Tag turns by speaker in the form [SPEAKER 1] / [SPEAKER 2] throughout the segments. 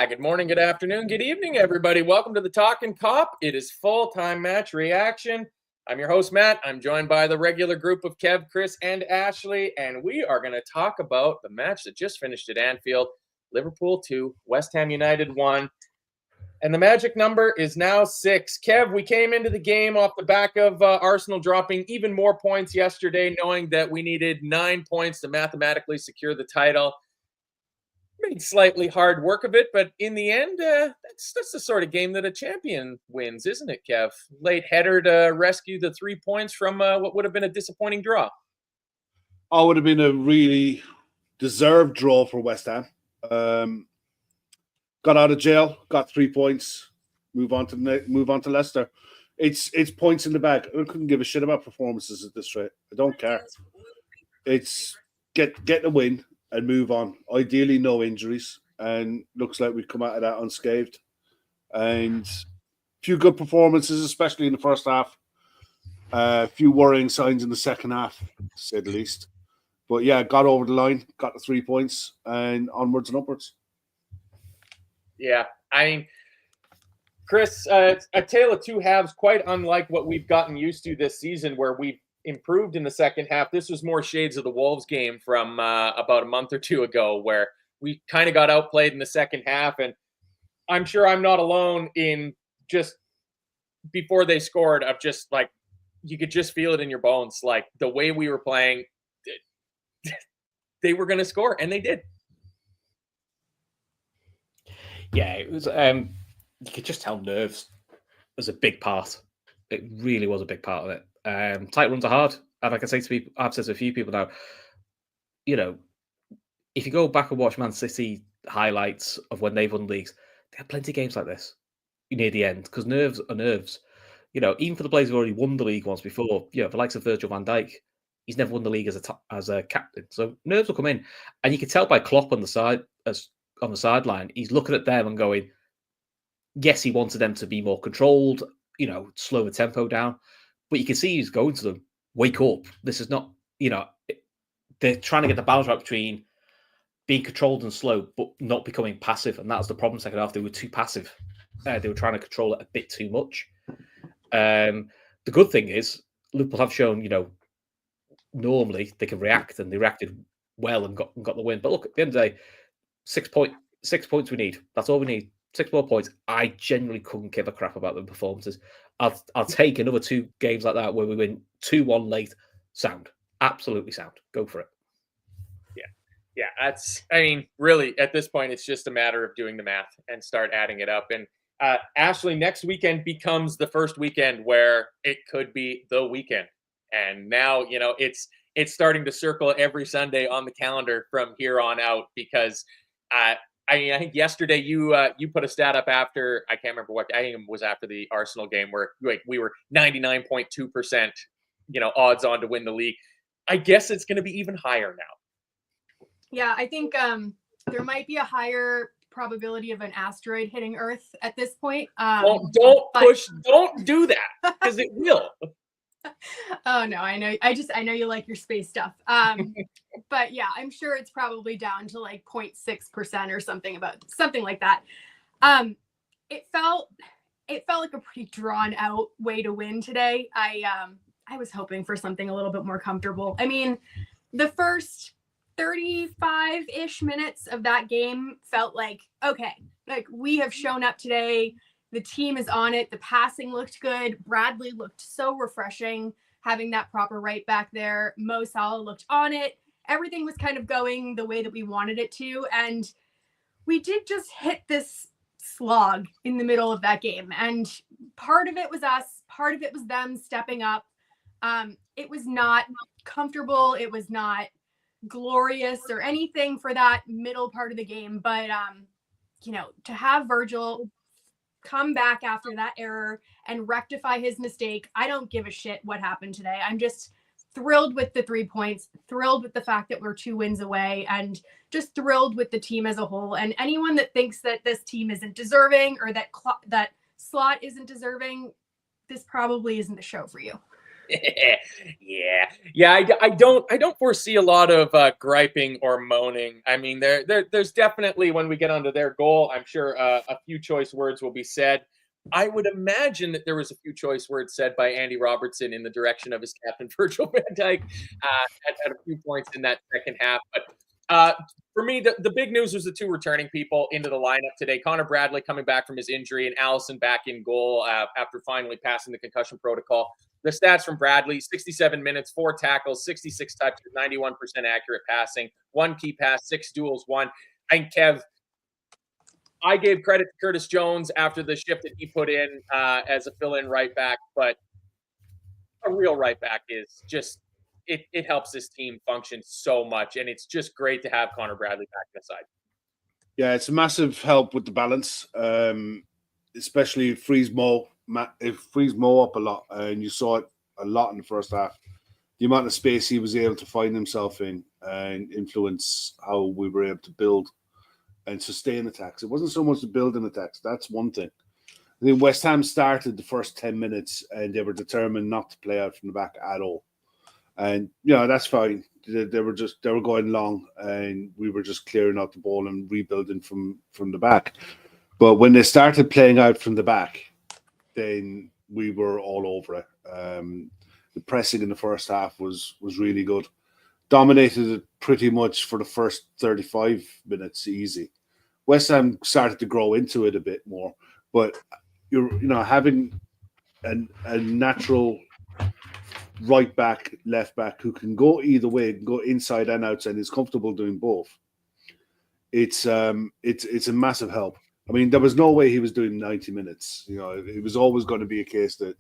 [SPEAKER 1] Good morning, good afternoon, good evening, everybody. Welcome to the Talkin Kop. It is full-time match reaction. I'm your host, Matt. I'm joined by the regular group of Kev, Chris, and Ashley, and we are going to talk about the match that just finished at Anfield. Liverpool 2, West Ham United 1, and the magic number is now 6. Kev, we came into the game off the back of Arsenal dropping even more points yesterday, knowing that we needed 9 points to mathematically secure the title. Made slightly hard work of it, but in the end, that's the sort of game that a champion wins, isn't it, Kev? Late header to rescue the 3 points from what would have been a disappointing draw.
[SPEAKER 2] Oh, it would have been a really deserved draw for West Ham. Got out of jail, got 3 points, move on to Leicester. It's points in the bag. I couldn't give a shit about performances at this rate. I don't care. It's get the win and move on. Ideally, no injuries, and looks like we've come out of that unscathed. And a few good performances, especially in the first half. A few worrying signs in the second half, to say the least. But yeah, got over the line, got the 3 points, and onwards and upwards.
[SPEAKER 1] Yeah, I mean, Chris, a tale of two halves, quite unlike what we've gotten used to this season, where we've improved in the second half. This was more shades of the Wolves game from about a month or two ago, where we kind of got outplayed in the second half. And I'm sure I'm not alone in just before they scored of just like, you could just feel it in your bones. Like the way we were playing, they were going to score, and they did.
[SPEAKER 3] Yeah, it was. You could just tell nerves was a big part. It really was a big part of it. Tight runs are hard, and like I say to people, I've said to a few people now, you know, if you go back and watch Man City highlights of when they've won leagues, they had plenty of games like this near the end because nerves are nerves. You know, even for the players who've already won the league once before, you know, the likes of Virgil van Dijk, he's never won the league as a captain, so nerves will come in, and you can tell by Klopp on the sideline, he's looking at them and going, yes, he wanted them to be more controlled, you know, slow the tempo down. But you can see he's going to them, wake up. This is not, you know, they're trying to get the balance right between being controlled and slow, but not becoming passive. And that's the problem second half. They were too passive. They were trying to control it a bit too much. The good thing is, Liverpool have shown, you know, normally they can react, and they reacted well and got the win. But look, at the end of the day, 6 points we need. That's all we need. 6 more points. I genuinely couldn't give a crap about the performances. I'll take another 2 games like that where we win 2-1 late. Sound. Absolutely sound. Go for it.
[SPEAKER 1] Yeah, that's, I mean, really, at this point, it's just a matter of doing the math and start adding it up. And Ashley, next weekend becomes the first weekend where it could be the weekend. And now, you know, it's starting to circle every Sunday on the calendar from here on out because I think yesterday you put a stat up after, I can't remember what, I think it was after the Arsenal game where like we were 99.2%, you know, odds on to win the league. I guess it's going to be even higher now.
[SPEAKER 4] Yeah, I think there might be a higher probability of an asteroid hitting Earth at this point.
[SPEAKER 1] Don't do that because it will.
[SPEAKER 4] Oh no, I know. I know you like your space stuff. But yeah, I'm sure it's probably down to like 0.6% or something like that. It felt like a pretty drawn out way to win today. I was hoping for something a little bit more comfortable. I mean, the first 35-ish minutes of that game felt like, okay, like we have shown up today. The team is on it. The passing looked good. Bradley looked so refreshing, having that proper right back there. Mo Salah looked on it. Everything was kind of going the way that we wanted it to. And we did just hit this slog in the middle of that game. And part of it was us. Part of it was them stepping up. It was not comfortable. It was not glorious or anything for that middle part of the game. But, you know, to have Virgil come back after that error and rectify his mistake. I don't give a shit what happened today. I'm just thrilled with the 3 points, thrilled with the fact that we're 2 wins away, and just thrilled with the team as a whole. And anyone that thinks that this team isn't deserving or that Slot isn't deserving, this probably isn't the show for you.
[SPEAKER 1] I don't foresee a lot of griping or moaning. I mean, there's definitely, when we get onto their goal, I'm sure a few choice words will be said. I would imagine that there was a few choice words said by Andy Robertson in the direction of his captain Virgil van Dijk at a few points in that second half. But for me, the big news was the two returning people into the lineup today. Connor Bradley coming back from his injury and Allison back in goal after finally passing the concussion protocol. The stats from Bradley: 67 minutes, 4 tackles, 66 touches, 91% accurate passing, 1 key pass, 6 duels won. And Kev, I gave credit to Curtis Jones after the shift that he put in as a fill-in right back, but a real right back is just it helps this team function so much, and it's just great to have Connor Bradley back in the side.
[SPEAKER 2] Yeah, it's a massive help with the balance, especially it frees Mo up a lot, and you saw it a lot in the first half. The amount of space he was able to find himself in and influence how we were able to build and sustain attacks. It wasn't so much to build an attacks. That's one thing. I think West Ham started the first 10 minutes and they were determined not to play out from the back at all. And, that's fine. They were going long and we were just clearing out the ball and rebuilding from the back. But when they started playing out from the back, then we were all over it. The pressing in the first half was really good. Dominated it pretty much for the first 35 minutes easy. West Ham started to grow into it a bit more, but having a natural right back, left back who can go either way, go inside and outside, is comfortable doing both. It's a massive help. I mean, there was no way he was doing 90 minutes. It was always going to be a case that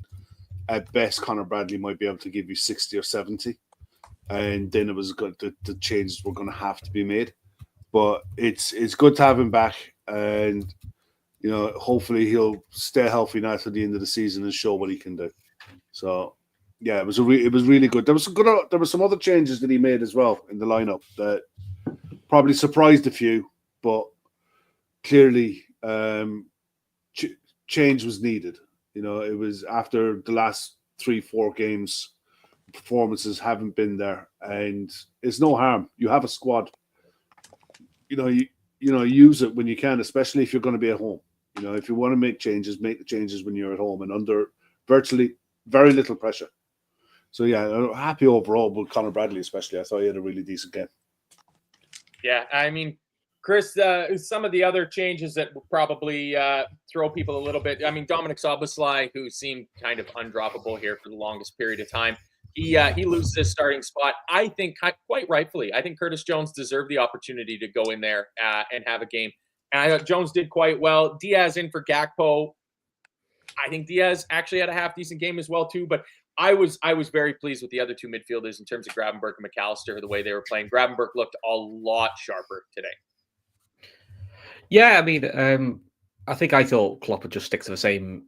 [SPEAKER 2] at best Connor Bradley might be able to give you 60 or 70. And then it was good that the changes were going to have to be made. But it's good to have him back, and hopefully he'll stay healthy now to the end of the season and show what he can do. So yeah, it was really good. There were some other changes that he made as well in the lineup that probably surprised a few, but clearly change was needed. It was after the last 3-4 games. Performances haven't been there, and it's no harm. You have a squad. Use it when you can, especially if you're going to be at home. If you want to make the changes when you're at home and under virtually very little pressure. So yeah, I'm happy overall with Connor Bradley, especially. I thought he had a really decent game.
[SPEAKER 1] Yeah, I mean, Chris, some of the other changes that will probably throw people a little bit. I mean, Dominic Szoboszlai, who seemed kind of undroppable here for the longest period of time. He loses his starting spot, I think, quite rightfully. I think Curtis Jones deserved the opportunity to go in there and have a game. And I thought Jones did quite well. Diaz in for Gakpo. I think Diaz actually had a half-decent game as well, too. But I was very pleased with the other two midfielders in terms of Gravenberch and McAllister, the way they were playing. Gravenberch looked a lot sharper today.
[SPEAKER 3] Yeah, I mean, I think I thought Klopp would just stick to the same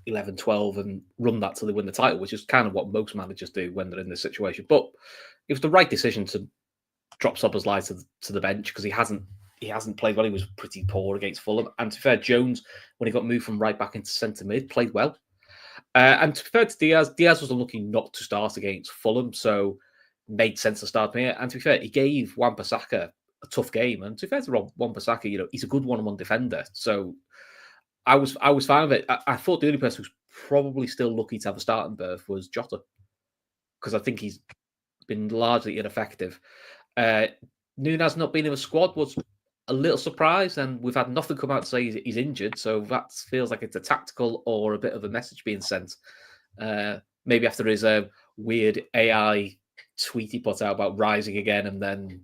[SPEAKER 3] 11-12 and run that till they win the title, which is kind of what most managers do when they're in this situation. But it was the right decision to drop Szoboszlai to the bench because he hasn't played well. He was pretty poor against Fulham. And to be fair, Jones, when he got moved from right back into centre mid, played well. And to be fair to Diaz was unlucky not to start against Fulham, so made sense to start here. And to be fair, he gave Wan-Bissaka a tough game. And to be fair to Wan-Bissaka, he's a good one-on-one defender. So I was fine with it. I thought the only person who's probably still lucky to have a starting berth was Jota, because I think he's been largely ineffective. Nunes not being in the squad was a little surprise, and we've had nothing come out to say he's injured, so that feels like it's a tactical or a bit of a message being sent. Maybe after his weird AI tweet he put out about rising again, and then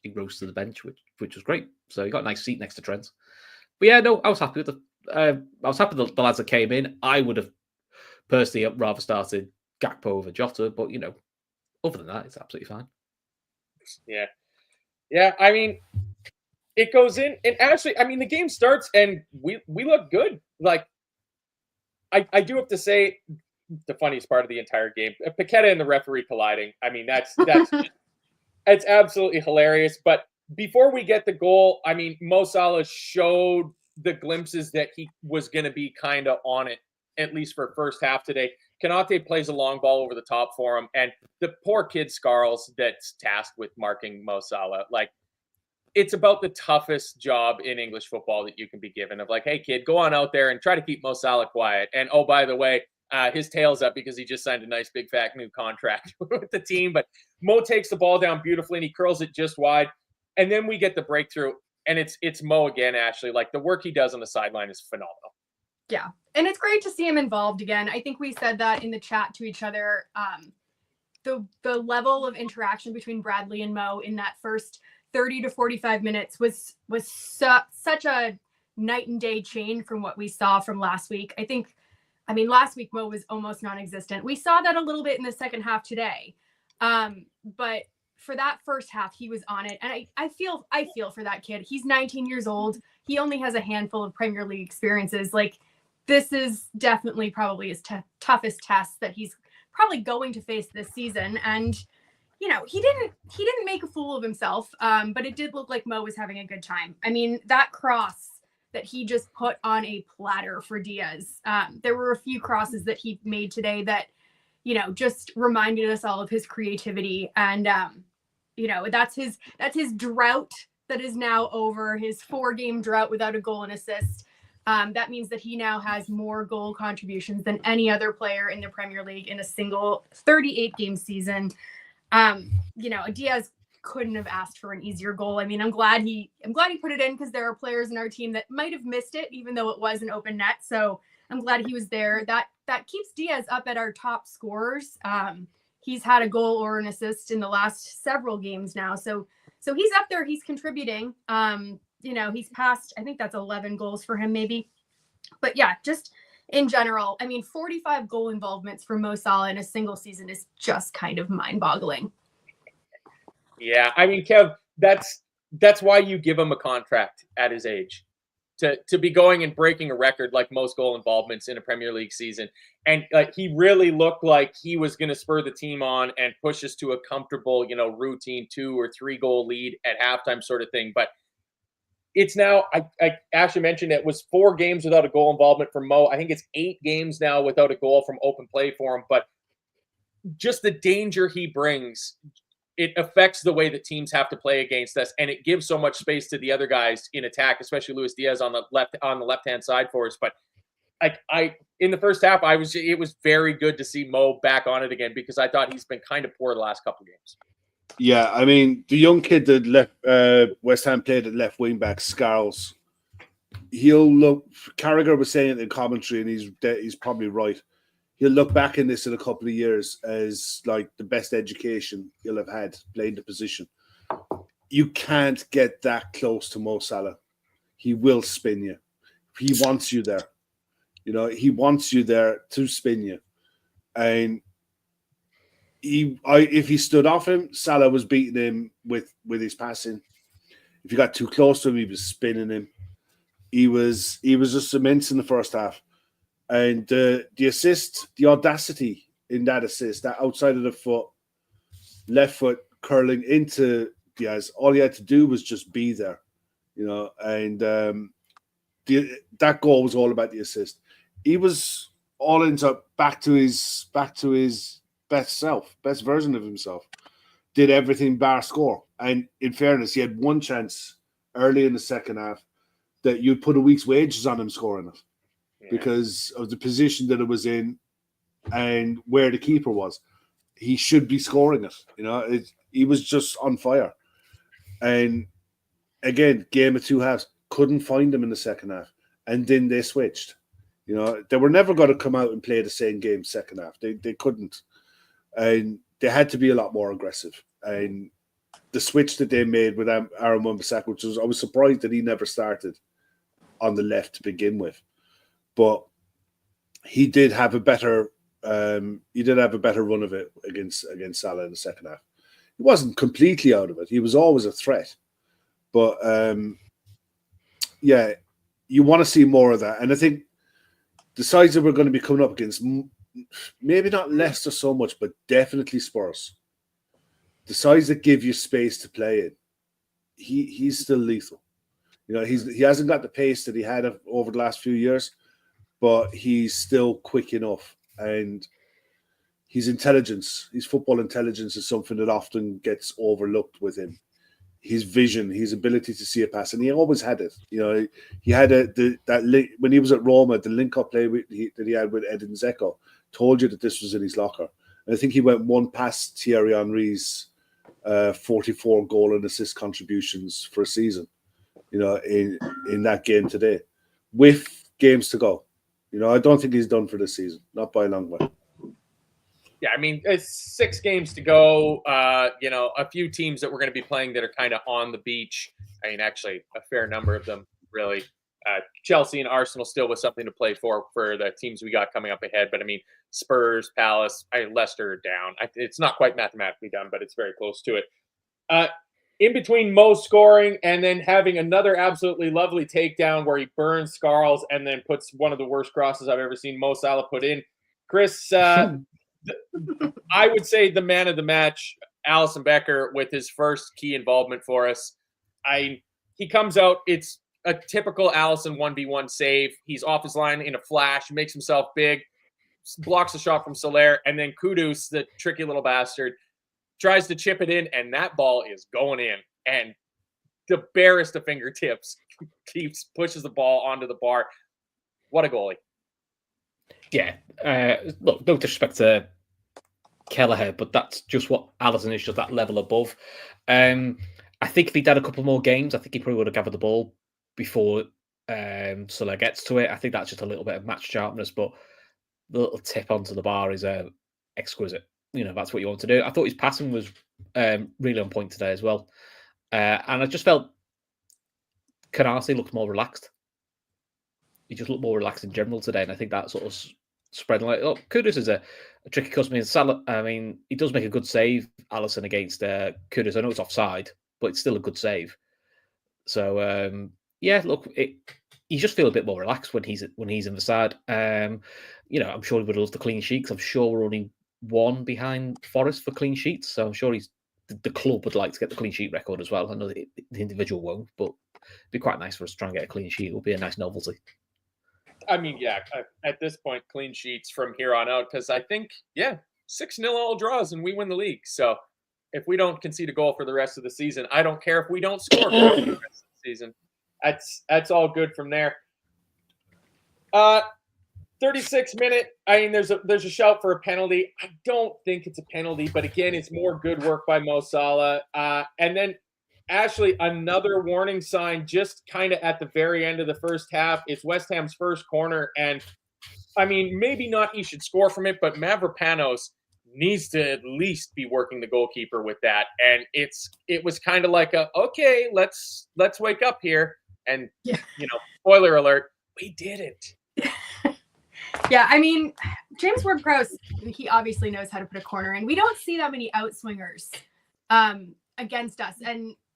[SPEAKER 3] he rose to the bench, which was great. So he got a nice seat next to Trent. But yeah, no, I was happy with the lads that came in. I would have personally rather started Gakpo over Jota, but other than that, it's absolutely fine.
[SPEAKER 1] Yeah. I mean, it goes in, and actually, I mean, the game starts and we look good. Like, I do have to say, the funniest part of the entire game, Paqueta and the referee colliding. I mean, that's it's absolutely hilarious. But before we get the goal, I mean, Mo Salah showed the glimpses that he was going to be kind of on it at least for first half today. Kanate plays a long ball over the top for him, and the poor kid Scarles that's tasked with marking Mo Salah, like, it's about the toughest job in English football that you can be given of like, hey, kid, go on out there and try to keep Mo Salah quiet. And oh, by the way, his tail's up because he just signed a nice big fat new contract with the team. But Mo takes the ball down beautifully and he curls it just wide. And then we get the breakthrough. And it's Mo again, Ashley. Like, the work he does on the sideline is phenomenal.
[SPEAKER 4] Yeah. And it's great to see him involved again. I think we said that in the chat to each other. The level of interaction between Bradley and Mo in that first 30 to 45 minutes was such a night and day change from what we saw from last week. I mean, last week Mo was almost non-existent. We saw that a little bit in the second half today. But for that first half, he was on it. And I feel for that kid. He's 19 years old. He only has a handful of Premier League experiences. Like, this is definitely probably his toughest test that he's probably going to face this season. And you know, he didn't make a fool of himself, but it did look like Mo was having a good time. I mean, that cross that he just put on a platter for Diaz. There were a few crosses that he made today that, you know, just reminded us all of his creativity. And, you know, that's his drought that is now over, his 4-game drought without a goal and assist. That means that he now has more goal contributions than any other player in the Premier League in a single 38-game season. You know, Diaz couldn't have asked for an easier goal. I mean, I'm glad he put it in because there are players in our team that might have missed it, even though it was an open net. So I'm glad he was there. That keeps Diaz up at our top scorers. He's had a goal or an assist in the last several games now. So he's up there. He's contributing. You know, he's passed, I think that's 11 goals for him maybe. But yeah, just in general, I mean, 45 goal involvements for Mo Salah in a single season is just kind of mind-boggling.
[SPEAKER 1] Yeah, I mean, Kev, that's why you give him a contract at his age, to be going and breaking a record like most goal involvements in a Premier League season. And like, he really looked like he was going to spur the team on and push us to a comfortable, you know, routine 2 or 3 goal lead at halftime sort of thing. But it's now, I Ashley mentioned it was 4 games without a goal involvement for Mo. I think it's 8 games now without a goal from open play for him. But just the danger he brings, it affects the way that teams have to play against us, and it gives so much space to the other guys in attack, especially Luis Diaz on the left-hand side for us. But I in the first half, it was very good to see Mo back on it again, because I thought he's been kind of poor the last couple of games.
[SPEAKER 2] Yeah, I mean, the young kid that West Ham played at left wing back, Scarles, he'll look. Carragher was saying it in commentary, and he's probably right. He'll look back in this in a couple of years as like the best education he'll have had playing the position. You can't get that close to Mo Salah. He will spin you. He wants you there. You know, he wants you there to spin you. And if he stood off him, Salah was beating him with his passing. If you got too close to him, he was spinning him. He was just immense in the first half. And the assist, the audacity in that assist, that outside of the foot, left foot curling into Diaz, all he had to do was just be there, you know. And that goal was all about the assist. He was all into back to his best self, best version of himself. Did everything bar score. And in fairness, he had one chance early in the second half that you'd put a week's wages on him scoring it. Because of the position that it was in and where the keeper was. He should be scoring it. You know, he was just on fire. And again, game of 2 halves, couldn't find him in the second half. And then they switched. You know, they were never going to come out and play the same game second half. They couldn't. And they had to be a lot more aggressive. And the switch that they made with Aaron Wan-Bissaka, which I was surprised that he never started on the left to begin with. But he did have a better run of it against Salah in the second half. He wasn't completely out of it. He was always a threat. But yeah, you want to see more of that. And I think the sides that we're going to be coming up against, maybe not Leicester so much, but definitely Spurs. The sides that give you space to play in, he's still lethal. You know, he hasn't got the pace that he had over the last few years. but he's still quick enough, and his intelligence, his football intelligence, is something that often gets overlooked with him. His vision, his ability to see a pass, and he always had it. You know, he had when he was at Roma, the link-up play that he had with Edin Dzeko told you that this was in his locker. And I think he went one past Thierry Henry's 44 goal and assist contributions for a season, you know, in that game today, with games to go. You know, I don't think he's done for this season, not by a long way.
[SPEAKER 1] Yeah, I mean, it's 6 games to go. You know, a few teams that we're going to be playing that are kind of on the beach. I mean, actually, a fair number of them, really. Chelsea and Arsenal still with something to play for the teams we got coming up ahead. But, I mean, Spurs, Palace, Leicester are down. It's not quite mathematically done, but it's very close to it. In between Mo scoring and then having another absolutely lovely takedown where he burns Scarles and then puts one of the worst crosses I've ever seen Mo Salah put in. Chris, I would say the man of the match, Allison Becker, with his first key involvement for us. He comes out, it's a typical Allison 1v1 save. He's off his line in a flash, makes himself big, blocks a shot from Soler, and then Kudus, the tricky little bastard, tries to chip it in, and that ball is going in. And the barest of fingertips pushes the ball onto the bar. What a goalie.
[SPEAKER 3] Yeah. Look, no disrespect to Kelleher, but that's just what Allison is, just that level above. I think if he'd had a couple more games, I think he probably would have gathered the ball before Soler gets to it. I think that's just a little bit of match sharpness, but the little tip onto the bar is exquisite. You know, that's what you want to do. I thought his passing was really on point today as well. And I just felt Canarsie looked more relaxed. He just looked more relaxed in general today, and I think that sort of spread like, oh, Kudus is a tricky customer. Salah, I mean, he does make a good save, Allison, against Kudus. I know it's offside, but it's still a good save. So yeah, look, you just feel a bit more relaxed when he's in the side. You know, I'm sure he would love the clean sheet, because I'm sure we're only one behind Forest for clean sheets. So I'm sure the club would like to get the clean sheet record as well. I know the individual won't, but it'd be quite nice for us to try and get a clean sheet. It would be a nice novelty.
[SPEAKER 1] I mean, yeah, at this point, clean sheets from here on out, because I think, 6-0 all draws and we win the league. So if we don't concede a goal for the rest of the season, I don't care if we don't score for the rest of the season. That's all good from there. 36 minute. I mean, there's a shout for a penalty. I don't think it's a penalty, but again, it's more good work by Mo Salah. And then Ashley, another warning sign just kind of at the very end of the first half. It's West Ham's first corner. And, I mean, maybe not he should score from it, but Mavropanos needs to at least be working the goalkeeper with that. And it was kind of like okay, let's wake up here. And, you know, spoiler alert, we didn't.
[SPEAKER 4] Yeah, I mean, James Ward-Prowse, he obviously knows how to put a corner in. We don't see that many outswingers against us.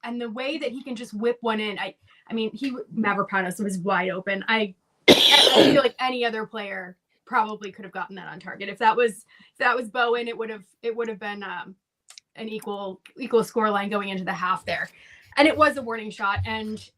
[SPEAKER 4] And the way that he can just whip one in, I mean, Mavropanos was wide open. I feel like any other player probably could have gotten that on target. If that was Bowen, it would have been an equal score line going into the half there. And it was a warning shot, and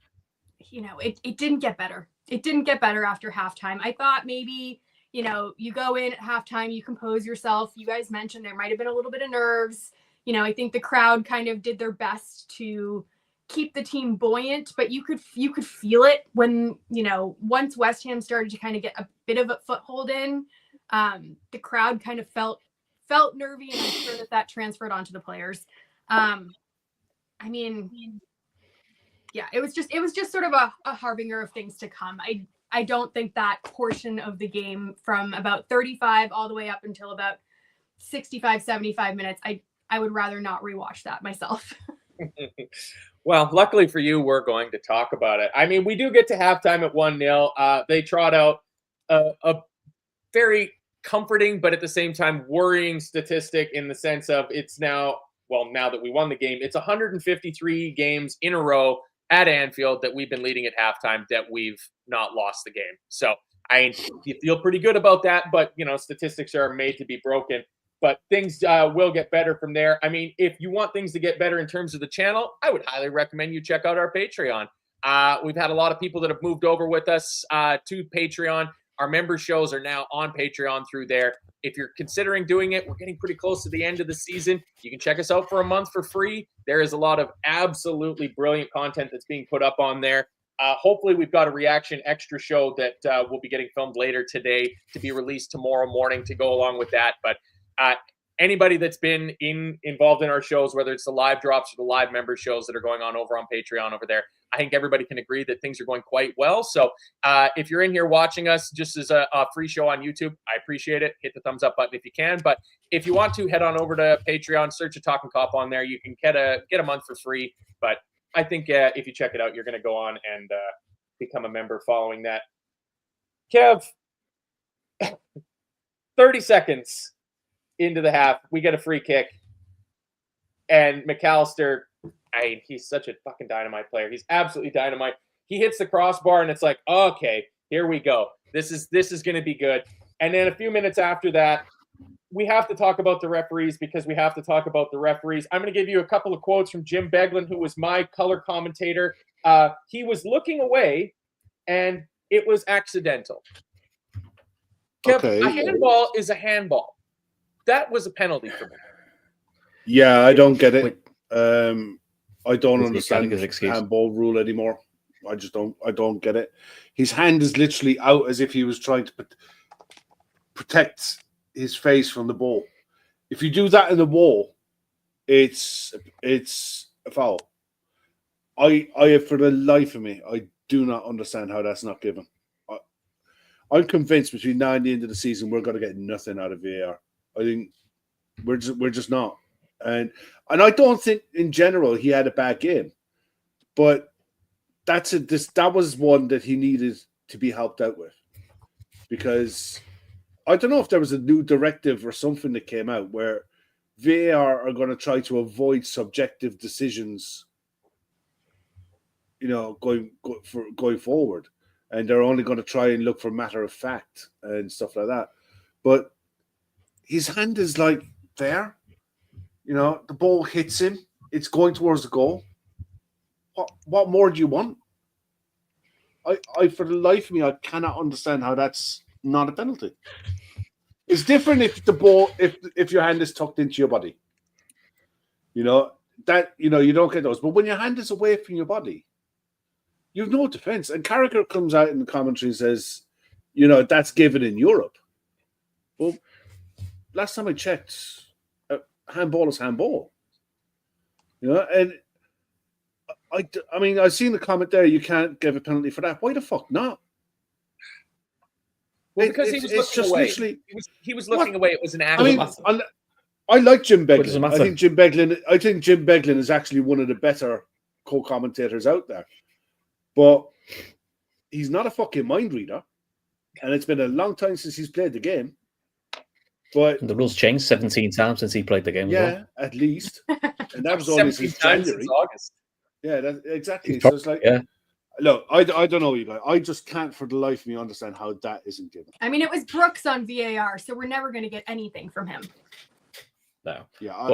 [SPEAKER 4] you know, it didn't get better. It didn't get better after halftime. I thought maybe, you know, you go in at halftime, you compose yourself. You guys mentioned there might have been a little bit of nerves. You know, I think the crowd kind of did their best to keep the team buoyant, but you could feel it when, you know, once West Ham started to kind of get a bit of a foothold in, the crowd kind of felt nervy, and I'm sure that transferred onto the players. I mean, yeah, it was just sort of a harbinger of things to come. I don't think that portion of the game from about 35 all the way up until about 65, 75 minutes, I would rather not rewatch that myself.
[SPEAKER 1] Well, luckily for you, we're going to talk about it. I mean, we do get to halftime at 1-0. They trot out a very comforting, but at the same time worrying statistic in the sense of it's now that we won the game, it's 153 games in a row at Anfield that we've been leading at halftime that we've not lost the game. So you feel pretty good about that, but you know, statistics are made to be broken. But things will get better from there. I mean, if you want things to get better in terms of the channel, I would highly recommend you check out our Patreon. We've had a lot of people that have moved over with us to Patreon. Our member shows are now on Patreon through there. If you're considering doing it, we're getting pretty close to the end of the season. You can check us out for a month for free. There is a lot of absolutely brilliant content that's being put up on there. Hopefully, we've got a reaction extra show that will be getting filmed later today to be released tomorrow morning to go along with that. But anybody that's been involved in our shows, whether it's the live drops or the live member shows that are going on over on Patreon over there, I think everybody can agree that things are going quite well. So if you're in here watching us just as a free show on YouTube, I appreciate it. Hit the thumbs up button if you can. But if you want to, head on over to Patreon, search a Talkin Kop on there. You can get a month for free. But I think if you check it out, you're going to go on and become a member following that. Kev, 30 seconds into the half, we get a free kick. And McAllister, he's such a fucking dynamite player. He's absolutely dynamite. He hits the crossbar, and it's like, okay, here we go. This is going to be good. And then a few minutes after that, we have to talk about the referees because we have to talk about the referees. I'm going to give you a couple of quotes from Jim Beglin, who was my color commentator. He was looking away, and it was accidental.
[SPEAKER 2] Okay.
[SPEAKER 1] A handball is a handball. That was a penalty for me.
[SPEAKER 2] Yeah, I don't get it. I don't understand
[SPEAKER 3] his
[SPEAKER 2] the
[SPEAKER 3] excuse.
[SPEAKER 2] handball rule anymore. I don't get it. His hand is literally out as if he was trying to protect his face from the ball. If you do that in the wall, it's a foul. I for the life of me, I do not understand how that's not given. I'm convinced between now and the end of the season we're going to get nothing out of VAR. I think we're just not. And I don't think in general he had a bad game, but that was one that he needed to be helped out with, because I don't know if there was a new directive or something that came out where VAR are going to try to avoid subjective decisions, going forward, and they're only going to try and look for matter of fact and stuff like that. But his hand is like there. The ball hits him. It's going towards the goal. What more do you want? I for the life of me, I cannot understand how that's not a penalty. It's different if the ball, if your hand is tucked into your body. You don't get those. But when your hand is away from your body, you have no defense. And Carragher comes out in the commentary and says, that's given in Europe. Well, last time I checked, handball is handball. And I mean, I've seen the comment there, you can't give a penalty for that. Why the fuck not?
[SPEAKER 1] Well, because he was looking away. He was looking away. It was an accident.
[SPEAKER 2] I like Jim Beglin.
[SPEAKER 3] I
[SPEAKER 2] think Jim Beglin is actually one of the better co-commentators out there. But he's not a fucking mind reader. And it's been a long time since he's played the game. But
[SPEAKER 3] the rules changed 17 times since he played the game.
[SPEAKER 2] Yeah, at least. And that was only since January.
[SPEAKER 1] August.
[SPEAKER 2] Yeah, exactly. So it's like, look, I don't know, you guys. I just can't for the life of me understand how that isn't given.
[SPEAKER 4] I mean, it was Brooks on VAR, so we're never going to get anything from him.
[SPEAKER 3] No.
[SPEAKER 2] Yeah, I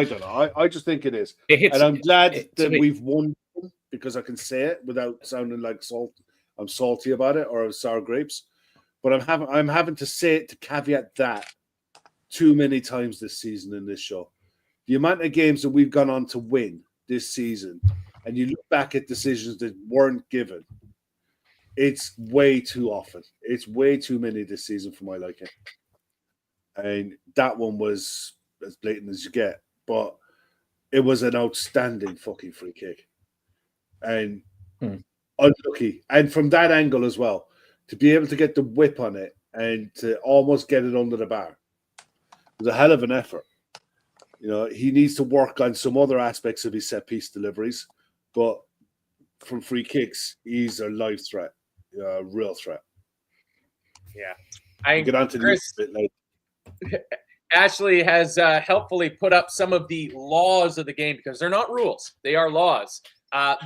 [SPEAKER 2] don't know. I just think it is. And I'm glad that we've won because I can say it without sounding like I'm salty about it or sour grapes. But I'm having to say it to caveat that too many times this season in this show. The amount of games that we've gone on to win this season, and you look back at decisions that weren't given, it's way too often. It's way too many this season for my liking. And that one was as blatant as you get, but it was an outstanding fucking free kick. And unlucky. And from that angle as well, to be able to get the whip on it and to almost get it under the bar was a hell of an effort. He needs to work on some other aspects of his set-piece deliveries, but from free kicks, he's a live threat, a real threat.
[SPEAKER 1] Yeah. I
[SPEAKER 2] get on to this a bit later.
[SPEAKER 1] Ashley has helpfully put up some of the laws of the game because they're not rules. They are laws.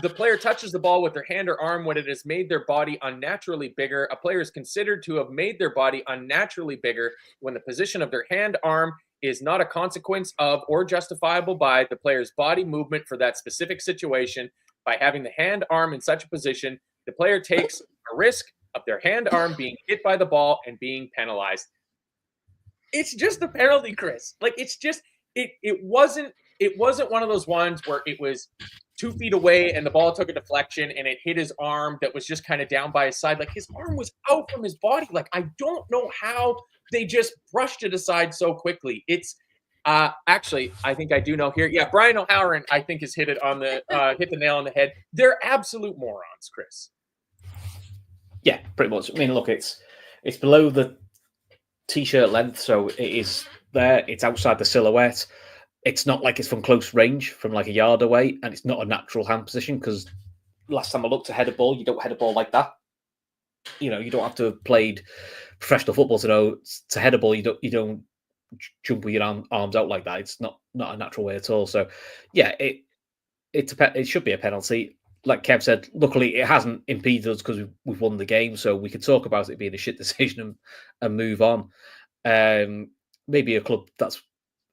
[SPEAKER 1] The player touches the ball with their hand or arm when it has made their body unnaturally bigger. A player is considered to have made their body unnaturally bigger when the position of their hand, arm is not a consequence of or justifiable by the player's body movement for that specific situation. By having the hand, arm in such a position, the player takes a risk of their hand arm being hit by the ball and being penalized. It's just a penalty, Chris. Like, it's just it wasn't one of those ones where it was 2 feet away and the ball took a deflection and it hit his arm that was just kind of down by his side. Like, his arm was out from his body. Like, I don't know how they just brushed it aside so quickly. It's actually, I think I do know here. Yeah, Brian O'Halloran, I think, has hit the nail on the head. They're absolute morons, Chris.
[SPEAKER 3] Yeah, pretty much. I mean, look, it's below the t-shirt length, so it is there. It's outside the silhouette. It's not like it's from close range, from like a yard away, and it's not a natural hand position because last time I looked to head a ball, you don't head a ball like that. You know, you don't have to have played professional football to know to head a ball. You don't jump with your arms out like that. It's not a natural way at all. So, yeah, it should be a penalty. Like Kev said, luckily it hasn't impeded us because we've won the game, so we could talk about it being a shit decision and move on. Maybe a club that's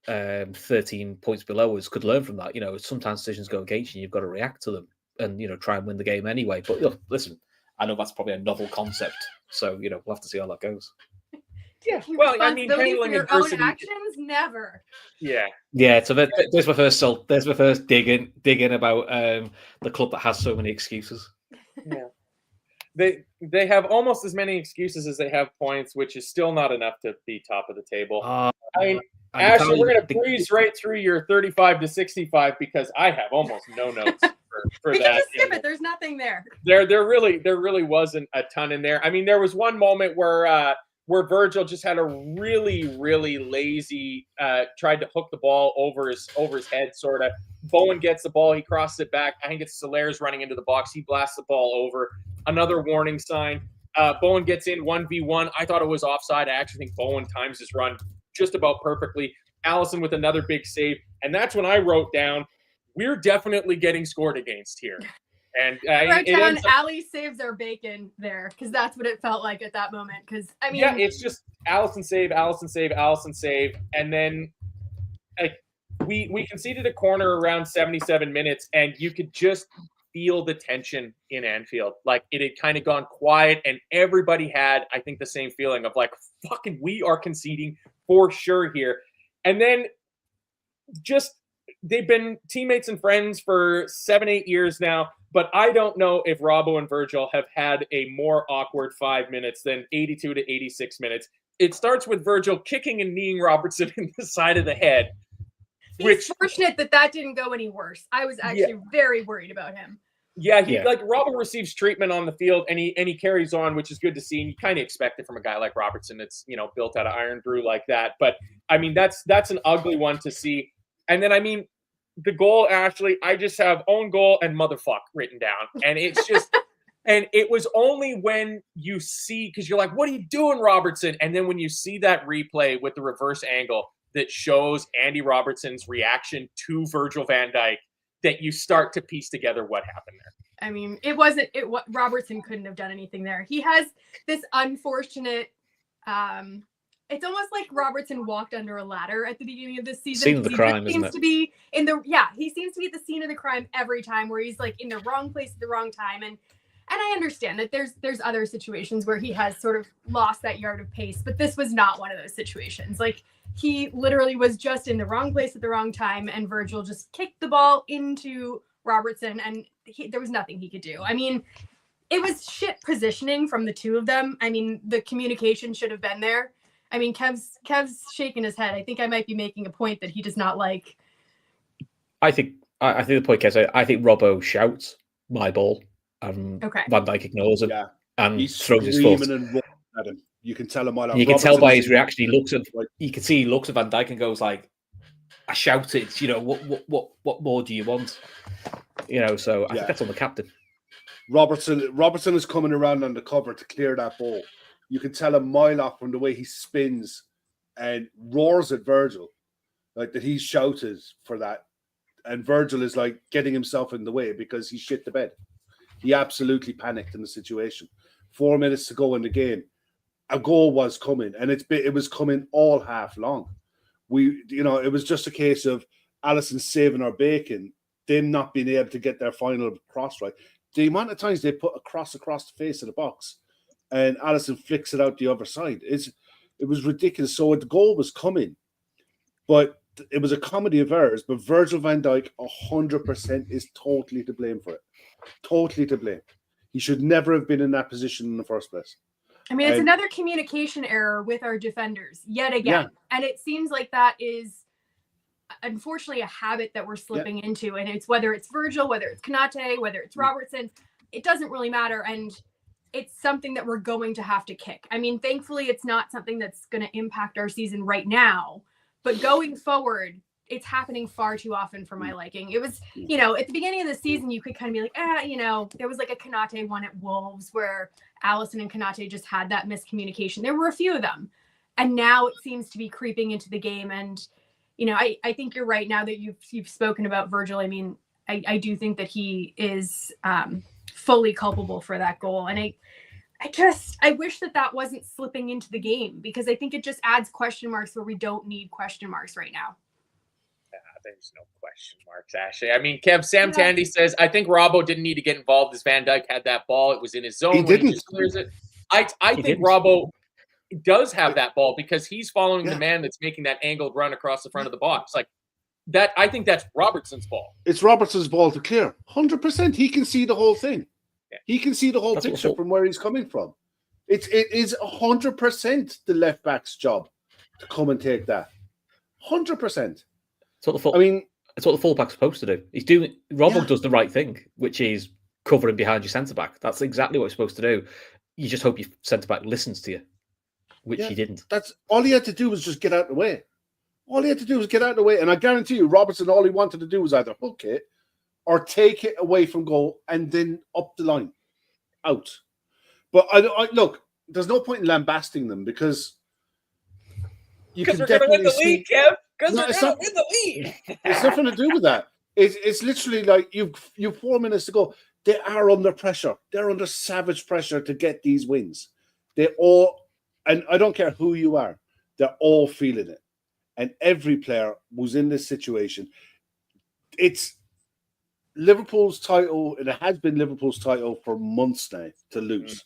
[SPEAKER 3] 13 points below us could learn from that. You know, sometimes decisions go against you. You've got to react to them and, you know, try and win the game anyway. But listen, I know that's probably a novel concept, so, you know, we'll have to see how that goes.
[SPEAKER 1] Yeah, well, I mean, handling
[SPEAKER 4] your
[SPEAKER 1] adversity.
[SPEAKER 4] own actions, never.
[SPEAKER 1] Yeah.
[SPEAKER 3] So there's my first digging about the club that has so many excuses.
[SPEAKER 1] Yeah. They have almost as many excuses as they have points, which is still not enough to be top of the table. I mean, Ashley, we're going to breeze right through your 35 to 65 because I have almost no notes for
[SPEAKER 4] we
[SPEAKER 1] that.
[SPEAKER 4] can just skip it. There's nothing there.
[SPEAKER 1] There really wasn't a ton in there. I mean, there was one moment where Virgil just had a really, really lazy, tried to hook the ball over his head, sort of. Bowen gets the ball, he crosses it back. I think it's Solaire's running into the box. He blasts the ball over. Another warning sign. Bowen gets in 1v1. I thought it was offside. I actually think Bowen times his run just about perfectly. Allison with another big save. And that's when I wrote down, we're definitely getting scored against here. And
[SPEAKER 4] I wrote down Allie saves our bacon there because that's what it felt like at that moment. Because I mean,
[SPEAKER 1] yeah, it's just Allison save, and then like we conceded a corner around 77 minutes, and you could just feel the tension in Anfield. Like, it had kind of gone quiet, and everybody had, I think, the same feeling of like, fucking, we are conceding for sure here. And then just they've been teammates and friends for 7-8 years now. But I don't know if Robbo and Virgil have had a more awkward 5 minutes than 82 to 86 minutes. It starts with Virgil kicking and kneeing Robertson in the side of the head.
[SPEAKER 4] He's fortunate that didn't go any worse. I was actually very worried about him.
[SPEAKER 1] Yeah, like Robbo receives treatment on the field and he carries on, which is good to see. And you kind of expect it from a guy like Robertson that's, you know, built out of iron brew like that. But I mean, that's an ugly one to see. And then, I mean, the goal, Ashley, I just have own goal and motherfuck written down. And it's just, and it was only when you see, because you're like, what are you doing, Robertson? And then when you see that replay with the reverse angle that shows Andy Robertson's reaction to Virgil van Dijk, that you start to piece together what happened there.
[SPEAKER 4] I mean, Robertson couldn't have done anything there. He has this unfortunate, it's almost like Robertson walked under a ladder at the beginning of this season.
[SPEAKER 3] Scene of the crime,
[SPEAKER 4] he seems to be at the scene of the crime every time, where he's like in the wrong place at the wrong time. And I understand that there's other situations where he has sort of lost that yard of pace, but this was not one of those situations. Like, he literally was just in the wrong place at the wrong time, and Virgil just kicked the ball into Robertson, and there was nothing he could do. I mean, it was shit positioning from the two of them. I mean, the communication should have been there. I mean, Kev's shaking his head. I think I might be making a point that he does not like. I think
[SPEAKER 3] the point, Kev, I think Robbo shouts, "My ball," and Van Dijk ignores him and
[SPEAKER 2] he's
[SPEAKER 3] throws his foot.
[SPEAKER 2] And at him. You can tell him.
[SPEAKER 3] You can tell by his reaction. He looks at. You can see he looks at Van Dijk and goes like, "I shouted, you know, what more do you want?" You know, so I think that's on the captain.
[SPEAKER 2] Robertson is coming around on the cover to clear that ball. You can tell a mile off from the way he spins and roars at Virgil, like that he's shouted for that. And Virgil is like getting himself in the way because he shit the bed. He absolutely panicked in the situation. 4 minutes to go in the game. A goal was coming, and it was coming all half long. It was just a case of Allison saving our bacon, them not being able to get their final cross right. The amount of times they put a cross across the face of the box, and Allison flicks it out the other side. It was ridiculous. So the goal was coming, but it was a comedy of errors. But Virgil van Dijk 100% is totally to blame for it. Totally to blame. He should never have been in that position in the first place.
[SPEAKER 4] I mean, it's another communication error with our defenders yet again. Yeah. And it seems like that is unfortunately a habit that we're slipping into. And it's whether it's Virgil, whether it's Konate, whether it's Robertson, it doesn't really matter. And it's something that we're going to have to kick. I mean, thankfully, it's not something that's going to impact our season right now. But going forward, it's happening far too often for my liking. It was, you know, at the beginning of the season, you could kind of be like, you know, there was like a Konate one at Wolves where Allison and Konate just had that miscommunication. There were a few of them. And now it seems to be creeping into the game. And, you know, I think you're right now that you've spoken about Virgil. I mean, I do think that he is fully culpable for that goal. And I wish that wasn't slipping into the game, because I think it just adds question marks where we don't need question marks right now.
[SPEAKER 1] There's no question marks, Ashley. I mean, Kev, Sam Tandy says, I think Robbo didn't need to get involved as Van Dijk had that ball. It was in his zone.
[SPEAKER 2] He didn't.
[SPEAKER 1] He just clears it. I think Robbo does have that ball because he's following the man that's making that angled run across the front of the box. Like that, I think that's Robertson's ball.
[SPEAKER 2] It's Robertson's ball to clear. 100%. He can see the whole thing. Yeah. He can see the whole picture from where he's coming from. It is 100% the left back's job to come and take that. 100%.
[SPEAKER 3] It's what the fullback's supposed to do. Robbo does the right thing, which is covering behind your centre back. That's exactly what he's supposed to do. You just hope your centre back listens to you, which he didn't. That's
[SPEAKER 2] all he had to do was just get out of the way. All he had to do was get out of the way, and I guarantee you, Robertson, all he wanted to do was either hook it or take it away from goal and then up the line, out. But I look, there's no point in lambasting them because you can definitely see. Kev.
[SPEAKER 1] Because they're going to win the league.
[SPEAKER 2] It's nothing to do with that. It's literally like you've 4 minutes to go. They are under pressure. They're under savage pressure to get these wins. They all, and I don't care who you are, they're all feeling it. And every player who's in this situation, it's Liverpool's title, and it has been Liverpool's title for months now to lose.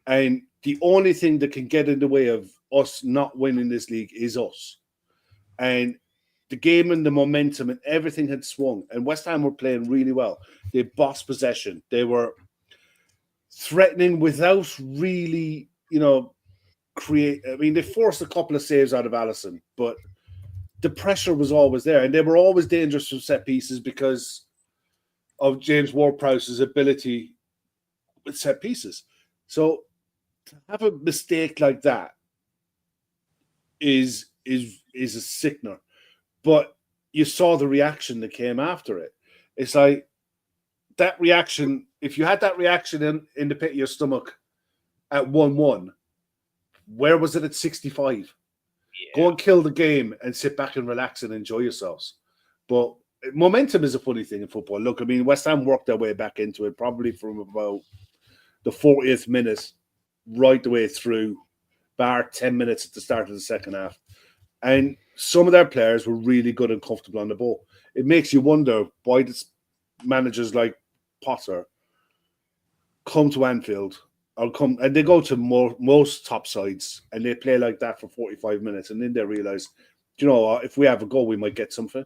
[SPEAKER 2] And the only thing that can get in the way of us not winning this league is us. And the game and the momentum and everything had swung. And West Ham were playing really well. They bossed possession. They were threatening without really, they forced a couple of saves out of Allison, but the pressure was always there. And they were always dangerous from set pieces because of James Ward-Prowse's ability with set pieces. So to have a mistake like that is a sickener. But you saw the reaction that came after it. It's like that reaction, if you had that reaction in the pit of your stomach at 1-1, where was it at 65? Yeah. Go and kill the game and sit back and relax and enjoy yourselves. But momentum is a funny thing in football. Look, I mean, West Ham worked their way back into it probably from about the 40th minute right the way through, bar 10 minutes at the start of the second half. And some of their players were really good and comfortable on the ball. It makes you wonder why managers like Potter come to Anfield and they go to most top sides and they play like that for 45 minutes, and then they realize, if we have a goal, we might get something.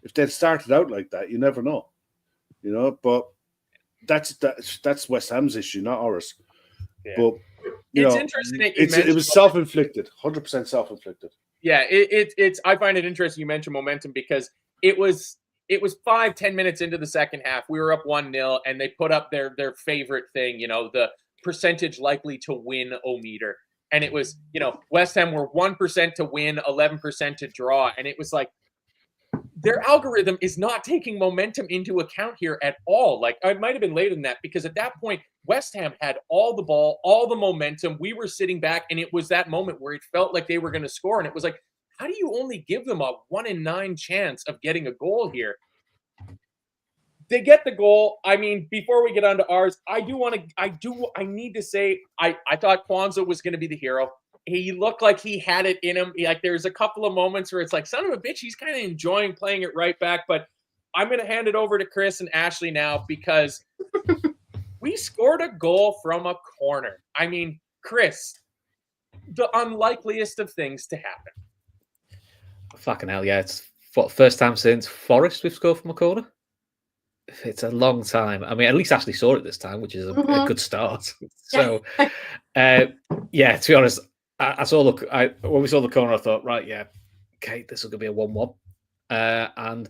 [SPEAKER 2] If they started out like that, you never know. But that's West Ham's issue, not ours. Yeah. But
[SPEAKER 1] it's interesting.
[SPEAKER 2] It was self-inflicted, 100% self-inflicted.
[SPEAKER 1] Yeah, it's. I find it interesting you mentioned momentum because it was 5-10 minutes into the second half. We were up 1-0, and they put up their favorite thing, the percentage likely to win -meter, and it was West Ham were 1% to win, 11% to draw, and it was like their algorithm is not taking momentum into account here at all. Like, I might have been later than that because at that point, West Ham had all the ball, all the momentum. We were sitting back, and it was that moment where it felt like they were going to score. And it was like, how do you only give them a 1 in 9 chance of getting a goal here? They get the goal. I mean, before we get on to ours, I need to say, I thought Kwanzaa was going to be the hero. He looked like he had it in him. Like, there's a couple of moments where it's like, son of a bitch, he's kind of enjoying playing it right back. But I'm going to hand it over to Chris and Ashley now because We scored a goal from a corner. I mean, Chris, the unlikeliest of things to happen.
[SPEAKER 3] Fucking hell, yeah. It's what, first time since Forest we've scored from a corner? It's a long time. I mean, at least Ashley saw it this time, which is a good start. So, yeah, to be honest, I saw when we saw the corner, I thought, right, yeah, okay, this is going to be a 1-1. And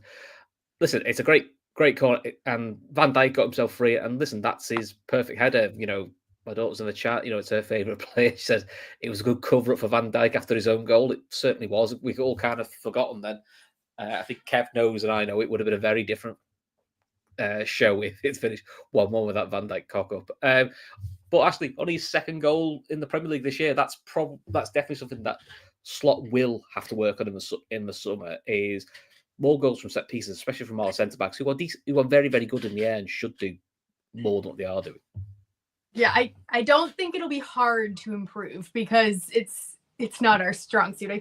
[SPEAKER 3] listen, it's a great corner. And Van Dijk got himself free. And listen, that's his perfect header. You know, my daughter's in the chat. You know, it's her favourite player. She says it was a good cover up for Van Dijk after his own goal. It certainly was. We all kind of forgotten then. I think Kev knows and I know it would have been a very different show if it's finished 1-1 with that Van Dijk cock up. But actually, on his second goal in the Premier League this year, that's definitely something that Slot will have to work on in the summer. Is more goals from set pieces, especially from our centre backs who are very, very good in the air and should do more than what they are doing.
[SPEAKER 4] Yeah, I don't think it'll be hard to improve because it's not our strong suit.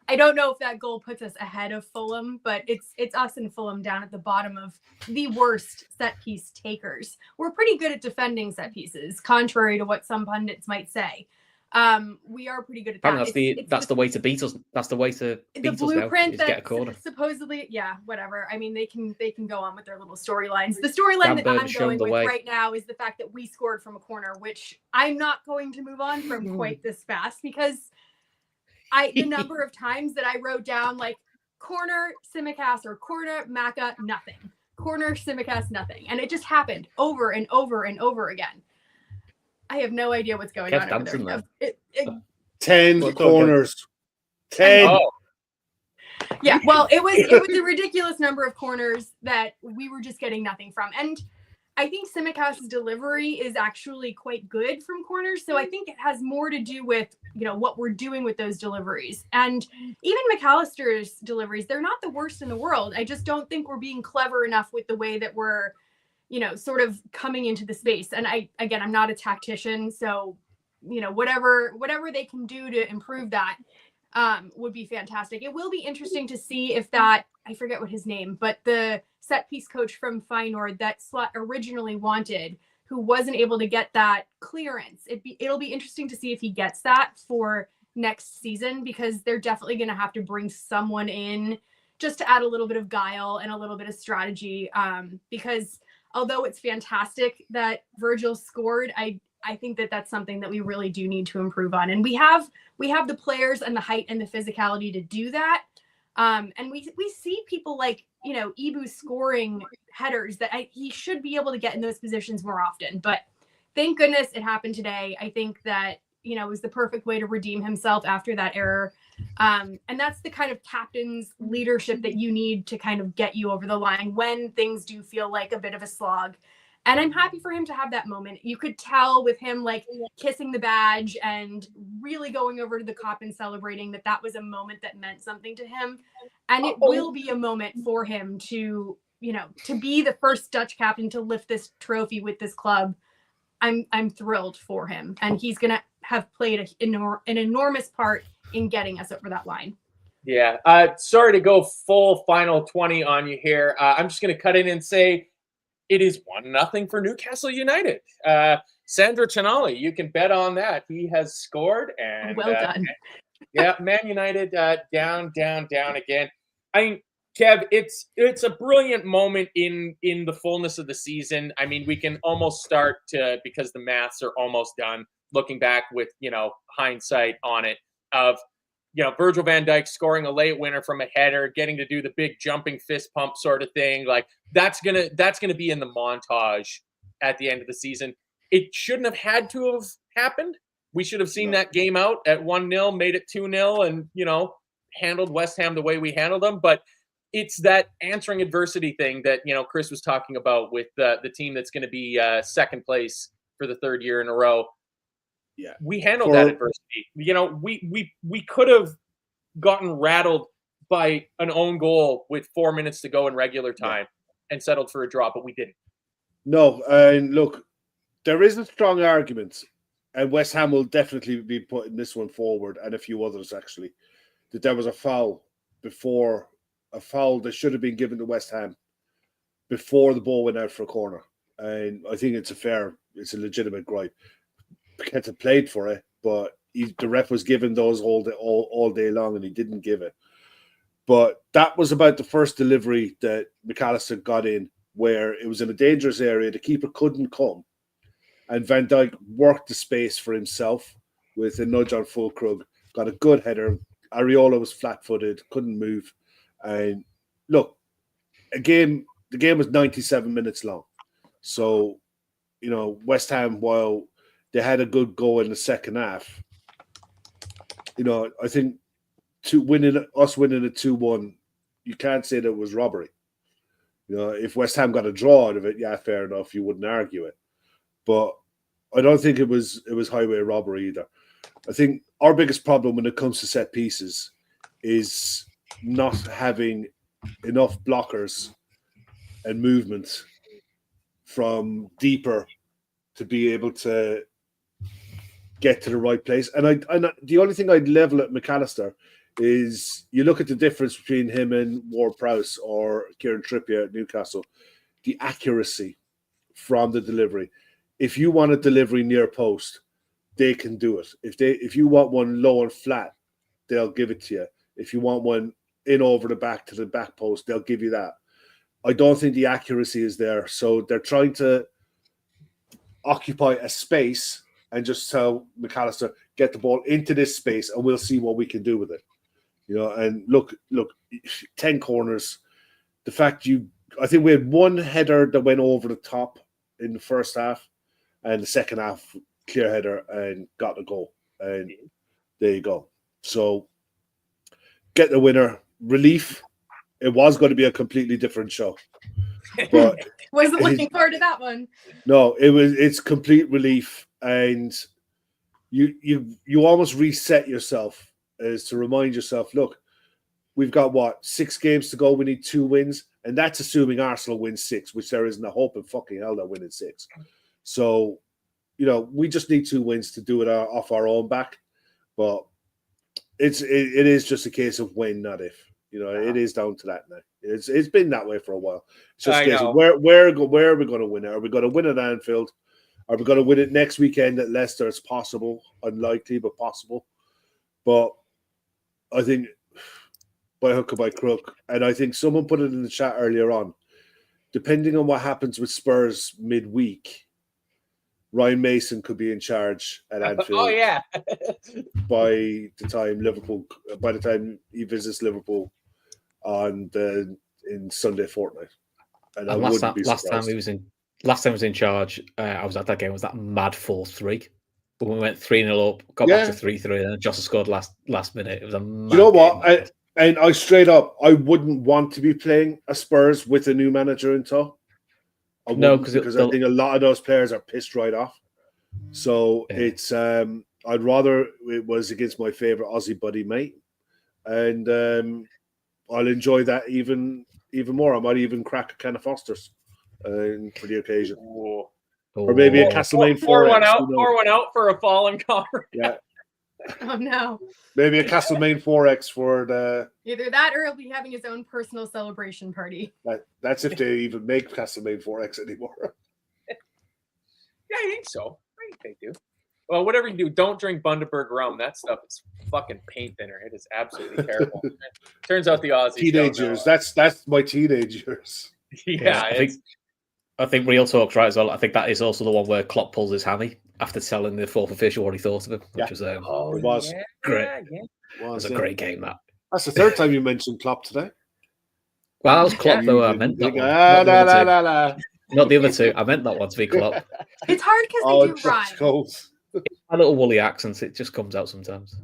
[SPEAKER 4] I don't know if that goal puts us ahead of Fulham, but it's us and Fulham down at the bottom of the worst set piece takers. We're pretty good at defending set pieces, contrary to what some pundits might say. We are pretty good at that.
[SPEAKER 3] That's the way to beat us. That's the way to beat us now.
[SPEAKER 4] The blueprint
[SPEAKER 3] get a corner.
[SPEAKER 4] Supposedly, yeah, whatever. I mean, they can go on with their little storylines. The storyline that I'm going with right now is the fact that we scored from a corner, which I'm not going to move on from quite this fast because the number of times that I wrote down like corner Simicast or corner Maka, nothing. Corner Simicast, nothing. And it just happened over and over and over again. I have no idea what's going on over there.
[SPEAKER 2] 10 corners. 10.
[SPEAKER 1] Oh.
[SPEAKER 4] Yeah, well, it was a ridiculous number of corners that we were just getting nothing from. And I think Simicast's delivery is actually quite good from corners. So I think it has more to do with, what we're doing with those deliveries. And even McAllister's deliveries, they're not the worst in the world. I just don't think we're being clever enough with the way that we're sort of coming into the space. And I'm not a tactician, so, whatever they can do to improve that would be fantastic. It will be interesting to see if I forget what his name, but the set piece coach from Feyenoord that Slot originally wanted, who wasn't able to get that clearance. It'll be interesting to see if he gets that for next season, because they're definitely going to have to bring someone in just to add a little bit of guile and a little bit of strategy, because although it's fantastic that Virgil scored, I think that that's something that we really do need to improve on. And we have the players and the height and the physicality to do that. And we see people like, Ibu scoring headers that he should be able to get in those positions more often. But thank goodness it happened today. I think that, it was the perfect way to redeem himself after that error. And that's the kind of captain's leadership that you need to kind of get you over the line when things do feel like a bit of a slog. And I'm happy for him to have that moment. You could tell with him like kissing the badge and really going over to the Kop and celebrating that was a moment that meant something to him. And it will be a moment for him to be the first Dutch captain to lift this trophy with this club. I'm thrilled for him. And he's going to have played an enormous part in getting us over that line.
[SPEAKER 1] Yeah. Sorry to go full final 20 on you here. I'm just going to cut in and say it is 1-0 for Newcastle United. Sandro Tonali, you can bet on that. He has scored. And
[SPEAKER 4] well done.
[SPEAKER 1] Yeah, Man United down again. I mean, Kev, it's a brilliant moment in the fullness of the season. I mean, we can almost start to, because the maths are almost done, looking back with, hindsight on it of, Virgil van Dijk scoring a late winner from a header, getting to do the big jumping fist pump sort of thing. Like that's going to be in the montage at the end of the season. It shouldn't have had to have happened. We should have seen that game out at 1-0, made it 2-0 and, handled West Ham the way we handled them. But it's that answering adversity thing that, Chris was talking about with the team that's going to be second place for the third year in a row.
[SPEAKER 2] Yeah,
[SPEAKER 1] we handled that adversity. We could have gotten rattled by an own goal with 4 minutes to go in regular time and settled for a draw, but we didn't.
[SPEAKER 2] No, and look, there is a strong argument, and West Ham will definitely be putting this one forward, and a few others actually, that there was a foul that should have been given to West Ham before the ball went out for a corner. And I think it's a fair it's a legitimate gripe. Paqueta played for it, but the ref was given those all day long, and he didn't give it. But that was about the first delivery that McAllister got in, where it was in a dangerous area. The keeper couldn't come, and Van Dijk worked the space for himself with a nudge on Fulkrug, got a good header. Areola was flat-footed, couldn't move. And look, the game was 97 minutes long. So, West Ham, while they had a good go in the second half, I think winning a 2-1, you can't say that it was robbery. If West Ham got a draw out of it, yeah, fair enough, you wouldn't argue it. But I don't think it was highway robbery either. I think our biggest problem when it comes to set pieces is not having enough blockers and movement from deeper to be able to get to the right place. And the only thing I'd level at McAllister is you look at the difference between him and Ward-Prowse or Kieran Trippier at Newcastle, the accuracy from the delivery. If you want a delivery near post, they can do it. If you want one low and flat, they'll give it to you. If you want one in over the back to the back post, they'll give you that. I don't think the accuracy is there. So they're trying to occupy a space and just tell McAllister, get the ball into this space and we'll see what we can do with it. And look, 10 corners. The fact I think we had one header that went over the top in the first half, and the second half, clear header and got the goal. And there you go. So get the winner. Relief. It was going to be a completely different show. But
[SPEAKER 4] wasn't looking forward to that one.
[SPEAKER 2] No, it's complete relief. And you almost reset yourself as to remind yourself, look, we've got 6 games to go. We need 2 wins. And that's assuming Arsenal wins 6, which there isn't a hope in fucking hell they're winning 6. So, we just need 2 wins to do it off our own back. But it is just a case of when, not if. It is down to that now. It's been that way for a while. It's just a case of where are we going to win it? Are we going to win at Anfield? Are we going to win it next weekend at Leicester? It's possible. Unlikely, but possible. But I think by hook or by crook, and I think someone put it in the chat earlier on, depending on what happens with Spurs midweek, Ryan Mason could be in charge at Anfield.
[SPEAKER 1] Oh yeah.
[SPEAKER 2] by the time he visits Liverpool in Sunday fortnight. And I wouldn't be surprised.
[SPEAKER 3] Last time he was in charge, I was at that game. It was that mad 4-3. But when we went 3-0 up, got back to 3-3, and then Jossa scored last minute. It was a mad
[SPEAKER 2] You know what?
[SPEAKER 3] game.
[SPEAKER 2] I straight up, I wouldn't want to be playing a Spurs with a new manager in tow. Because I think a lot of those players are pissed right off. So it's I'd rather it was against my favorite Aussie buddy mate, and I'll enjoy that even more. I might even crack a can of Foster's for the occasion, or maybe a Castlemaine 4X.
[SPEAKER 1] Pour one out for a fallen comrade.
[SPEAKER 2] Yeah.
[SPEAKER 4] Oh no.
[SPEAKER 2] Maybe a Castlemaine 4X for the.
[SPEAKER 4] Either that, or he'll be having his own personal celebration party.
[SPEAKER 2] That's if they even make Castlemaine 4X anymore.
[SPEAKER 1] Yeah, I think so. I think they do. Well, whatever you do, don't drink Bundaberg rum. That stuff is fucking paint thinner. It is absolutely terrible. Turns out the Aussies
[SPEAKER 2] teenage years. That's my teenage years.
[SPEAKER 1] Yeah,
[SPEAKER 3] I think real talk's right as well. I think that is also the one where Klopp pulls his hammy after telling the fourth official what he thought of him, which was
[SPEAKER 2] it was
[SPEAKER 3] great.
[SPEAKER 1] Yeah.
[SPEAKER 3] It was a great game.
[SPEAKER 2] That's the third time you mentioned Klopp today.
[SPEAKER 3] Well, that was Klopp though. I meant that one. Not the other two. I meant that one to be Klopp.
[SPEAKER 4] It's hard because they do rhyme.
[SPEAKER 3] My little woolly accents, it just comes out sometimes.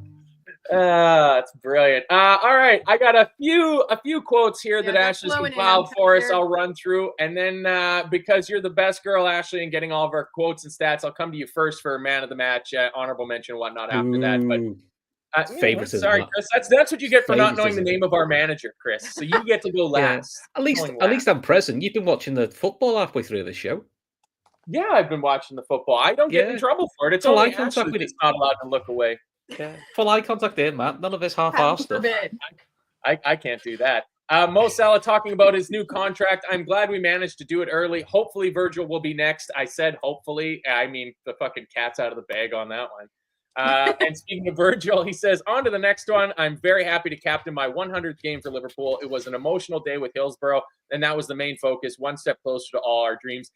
[SPEAKER 1] That's brilliant. All right, I got a few quotes here that Ashley's compiled for us. I'll run through, and then because you're the best girl, Ashley, and getting all of our quotes and stats, I'll come to you first for man of the match, honorable mention, whatnot after that. But favoritism. Sorry, Chris. That's what you get for not knowing the name of our manager, Chris. So you get to go last.
[SPEAKER 3] Yeah. At least I'm present. You've been watching the football halfway through the show.
[SPEAKER 1] Yeah, I've been watching the football. I don't get in trouble for it. It's only Ashley that's not allowed to look away.
[SPEAKER 3] Yeah. Full eye contact there, Matt. None of this half-assed stuff.
[SPEAKER 1] I can't do that. Mo Salah talking about his new contract. I'm glad we managed to do it early. Hopefully Virgil will be next. I said hopefully. I mean, the fucking cat's out of the bag on that one. And speaking of Virgil, he says, on to the next one. I'm very happy to captain my 100th game for Liverpool. It was an emotional day with Hillsborough, and that was the main focus, one step closer to all our dreams.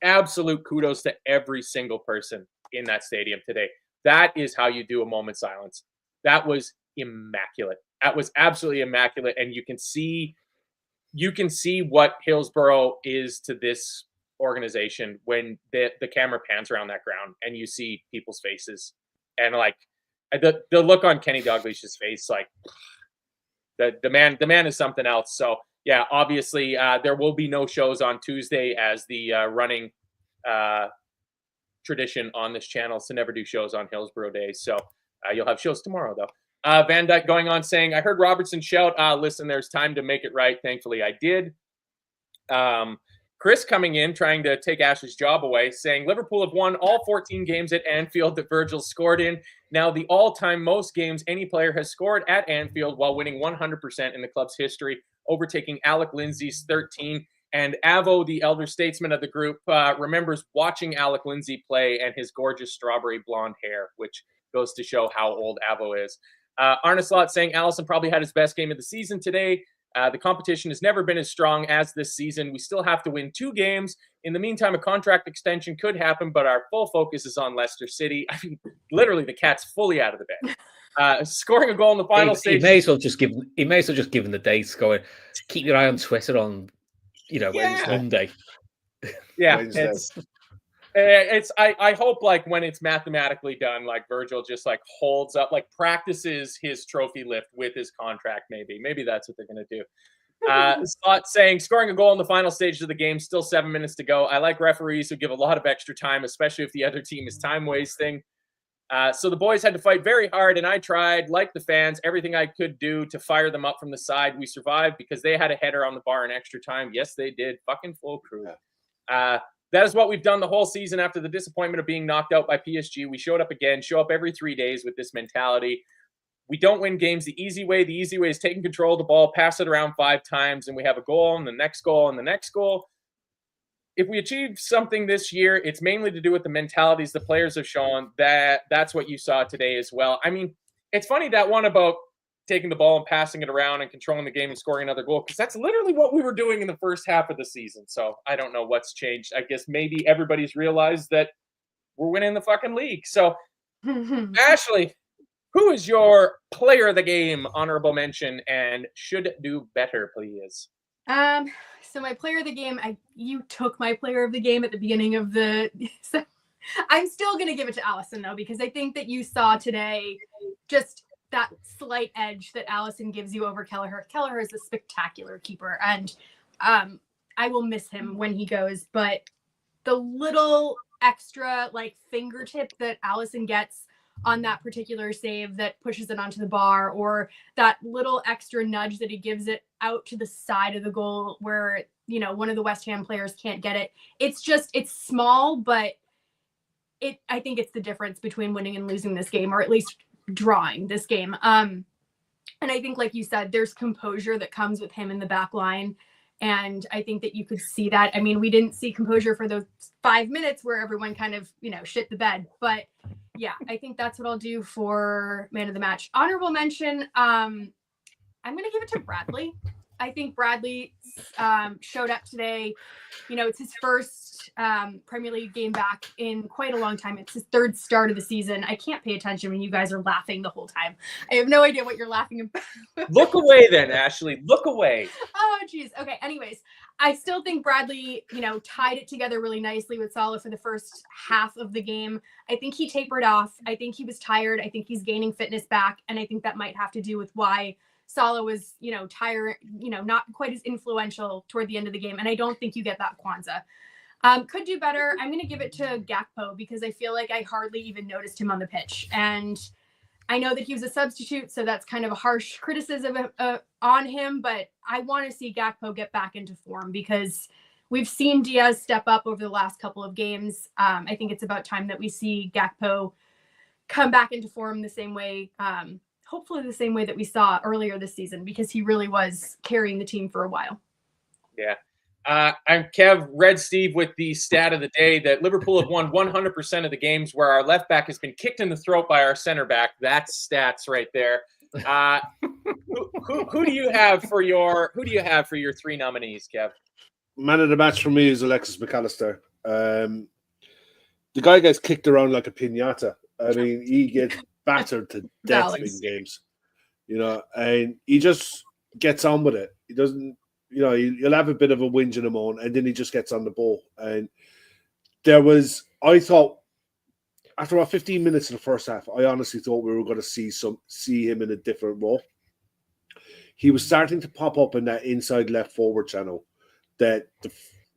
[SPEAKER 1] Absolute kudos to every single person in that stadium today. That is how you do a moment's silence. That was immaculate. That was absolutely immaculate, and you can see what Hillsborough is to this organization when the camera pans around that ground and you see people's faces, and like the look on Kenny Dalglish's face, like the man is something else. So yeah, obviously there will be no shows on Tuesday, as the running tradition on this channel is to never do shows on Hillsborough Day. So you'll have shows tomorrow though. Van Dijk going on saying, I heard Robertson shout, listen, there's time to make it right. Thankfully, I did. Chris coming in, trying to take Ashley's job away, saying, Liverpool have won all 14 games at Anfield that Virgil scored in. Now the all-time most games any player has scored at Anfield while winning 100% in the club's history, overtaking Alec Lindsay's 13. And Avo, the elder statesman of the group, remembers watching Alec Lindsay play and his gorgeous strawberry blonde hair, which goes to show how old Avo is. Arne Slot saying Allison probably had his best game of the season today. The competition has never been as strong as this season. We still have to win 2 games. In the meantime, a contract extension could happen, but our full focus is on Leicester City. I mean, literally, the cat's fully out of the bed. Scoring a goal in the final stage.
[SPEAKER 3] He may as well just give him the dates. Going, keep your eye on Twitter on, Monday.
[SPEAKER 1] Yeah,
[SPEAKER 2] Wednesday.
[SPEAKER 1] I hope like when it's mathematically done, like Virgil just like holds up, like practices his trophy lift with his contract. Maybe that's what they're gonna do. Slot saying scoring a goal in the final stage of the game, still 7 minutes to go. I like referees who give a lot of extra time, especially if the other team is time wasting. So the boys had to fight very hard, and I tried, like the fans, everything I could do to fire them up from the side. We survived because they had a header on the bar in extra time. Yes, they did. Fucking full crew. That is what we've done the whole season after the disappointment of being knocked out by PSG. We showed up again, show up every 3 days with this mentality. We don't win games the easy way. The easy way is taking control of the ball, pass it around 5 times, and we have a goal and the next goal and the next goal. If we achieve something this year, it's mainly to do with the mentalities the players have shown. That's what you saw today as well. I mean, it's funny that one about taking the ball and passing it around and controlling the game and scoring another goal, because that's literally what we were doing in the first half of the season. So I don't know what's changed. I guess maybe everybody's realized that we're winning the fucking league. So Ashley, who is your player of the game, honorable mention, and should do better, please?
[SPEAKER 4] So my player of the game, you took my player of the game at the beginning of the. So I'm still gonna give it to Allison though, because I think that you saw today just that slight edge that Allison gives you over Kelleher. Kelleher is a spectacular keeper, and I will miss him when he goes. But the little extra like fingertip that Allison gets on that particular save that pushes it onto the bar, or that little extra nudge that he gives it out to the side of the goal where, one of the West Ham players can't get it. It's small, but I think it's the difference between winning and losing this game, or at least drawing this game. And I think, like you said, there's composure that comes with him in the back line. And I think that you could see that. I mean, we didn't see composure for those 5 minutes where everyone kind of, shit the bed. But yeah, I think that's what I'll do for man of the match. Honorable mention, I'm going to give it to Bradley. I think Bradley showed up today. It's his first Premier League game back in quite a long time. It's his 3rd start of the season. I can't pay attention when you guys are laughing the whole time. I have no idea what you're laughing about.
[SPEAKER 1] Look away then, Ashley. Look away.
[SPEAKER 4] Oh, geez. Okay. Anyways, I still think Bradley, tied it together really nicely with Salah for the first half of the game. I think he tapered off. I think he was tired. I think he's gaining fitness back. And I think that might have to do with why Salah was, tired, not quite as influential toward the end of the game. And I don't think you get that Kwanzaa. Could do better. I'm going to give it to Gakpo because I feel like I hardly even noticed him on the pitch. And I know that he was a substitute, so that's kind of a harsh criticism on him. But I want to see Gakpo get back into form because we've seen Diaz step up over the last couple of games. I think it's about time that we see Gakpo come back into form the same way hopefully the same way that we saw earlier this season, because he really was carrying the team for a while.
[SPEAKER 1] Yeah. I'm Kev, Red Steve, with the stat of the day that Liverpool have won 100% of the games where our left back has been kicked in the throat by our center back. That's stats right there. Who do you have for your three nominees, Kev?
[SPEAKER 2] Man of the match for me is Alexis McAllister. The guy gets kicked around like a piñata. I mean, he gets battered to death in games, and he just gets on with it. He doesn't, he'll have a bit of a whinge and a moan, and then he just gets on the ball. And I thought, after about 15 minutes in the first half, I honestly thought we were going to see him in a different role. He was starting to pop up in that inside left forward channel that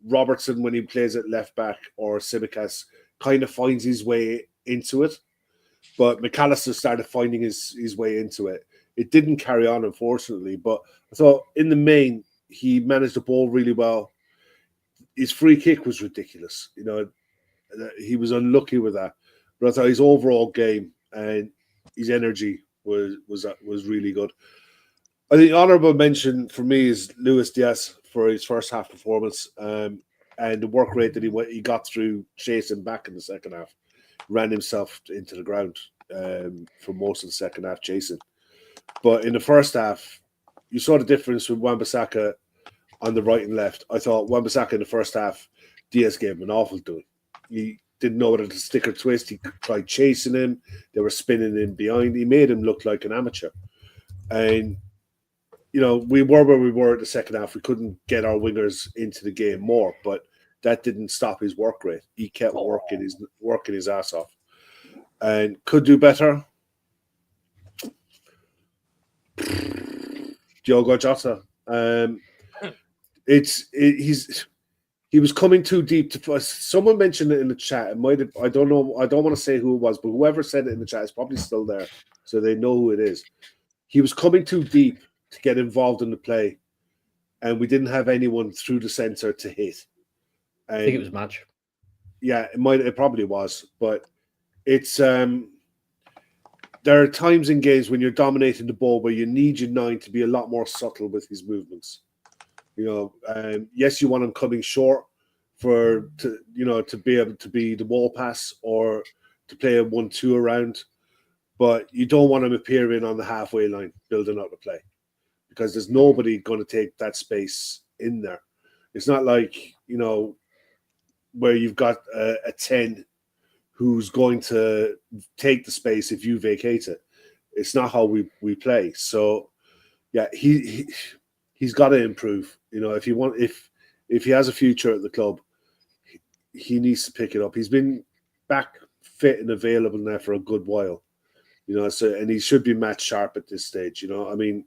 [SPEAKER 2] Robertson, when he plays at left back, or Tsimikas, kind of finds his way into it. But McAllister started finding his way into it. It didn't carry on, unfortunately. But I thought, in the main, he managed the ball really well. His free kick was ridiculous. He was unlucky with that. But I thought his overall game and his energy was really good. I think honourable mention for me is Luis Diaz for his first half performance, and the work rate that he got through chasing back in the second half. Ran himself into the ground for most of the second half chasing. But in the first half, you saw the difference with Wan-Bissaka on the right and left. I thought Wan-Bissaka in the first half, Diaz gave him an awful doing. He didn't know whether to stick or twist. He tried chasing him. They were spinning him behind. He made him look like an amateur. And, we were where we were at the second half. We couldn't get our wingers into the game more, but that didn't stop his work rate. He kept working his ass off, and could do better. Diogo Jota. He was coming too deep to. Someone mentioned it in the chat. It might have. I don't know. I don't want to say who it was, but whoever said it in the chat is probably still there, so they know who it is. He was coming too deep to get involved in the play, and we didn't have anyone through the center to hit.
[SPEAKER 3] I think it was Madge.
[SPEAKER 2] Yeah, it probably was, but it's there are times in games when you're dominating the ball where you need your 9 to be a lot more subtle with his movements. Yes, you want him coming short to be able to be the wall pass or to play a 1-2 around, but you don't want him appearing on the halfway line building up the play, because there's nobody going to take that space in there. It's not like, where you've got a 10 who's going to take the space if you vacate it. It's not how we play. So, yeah, he's got to improve. If he has a future at the club, he needs to pick it up. He's been back fit and available now for a good while. And he should be match sharp at this stage. I mean,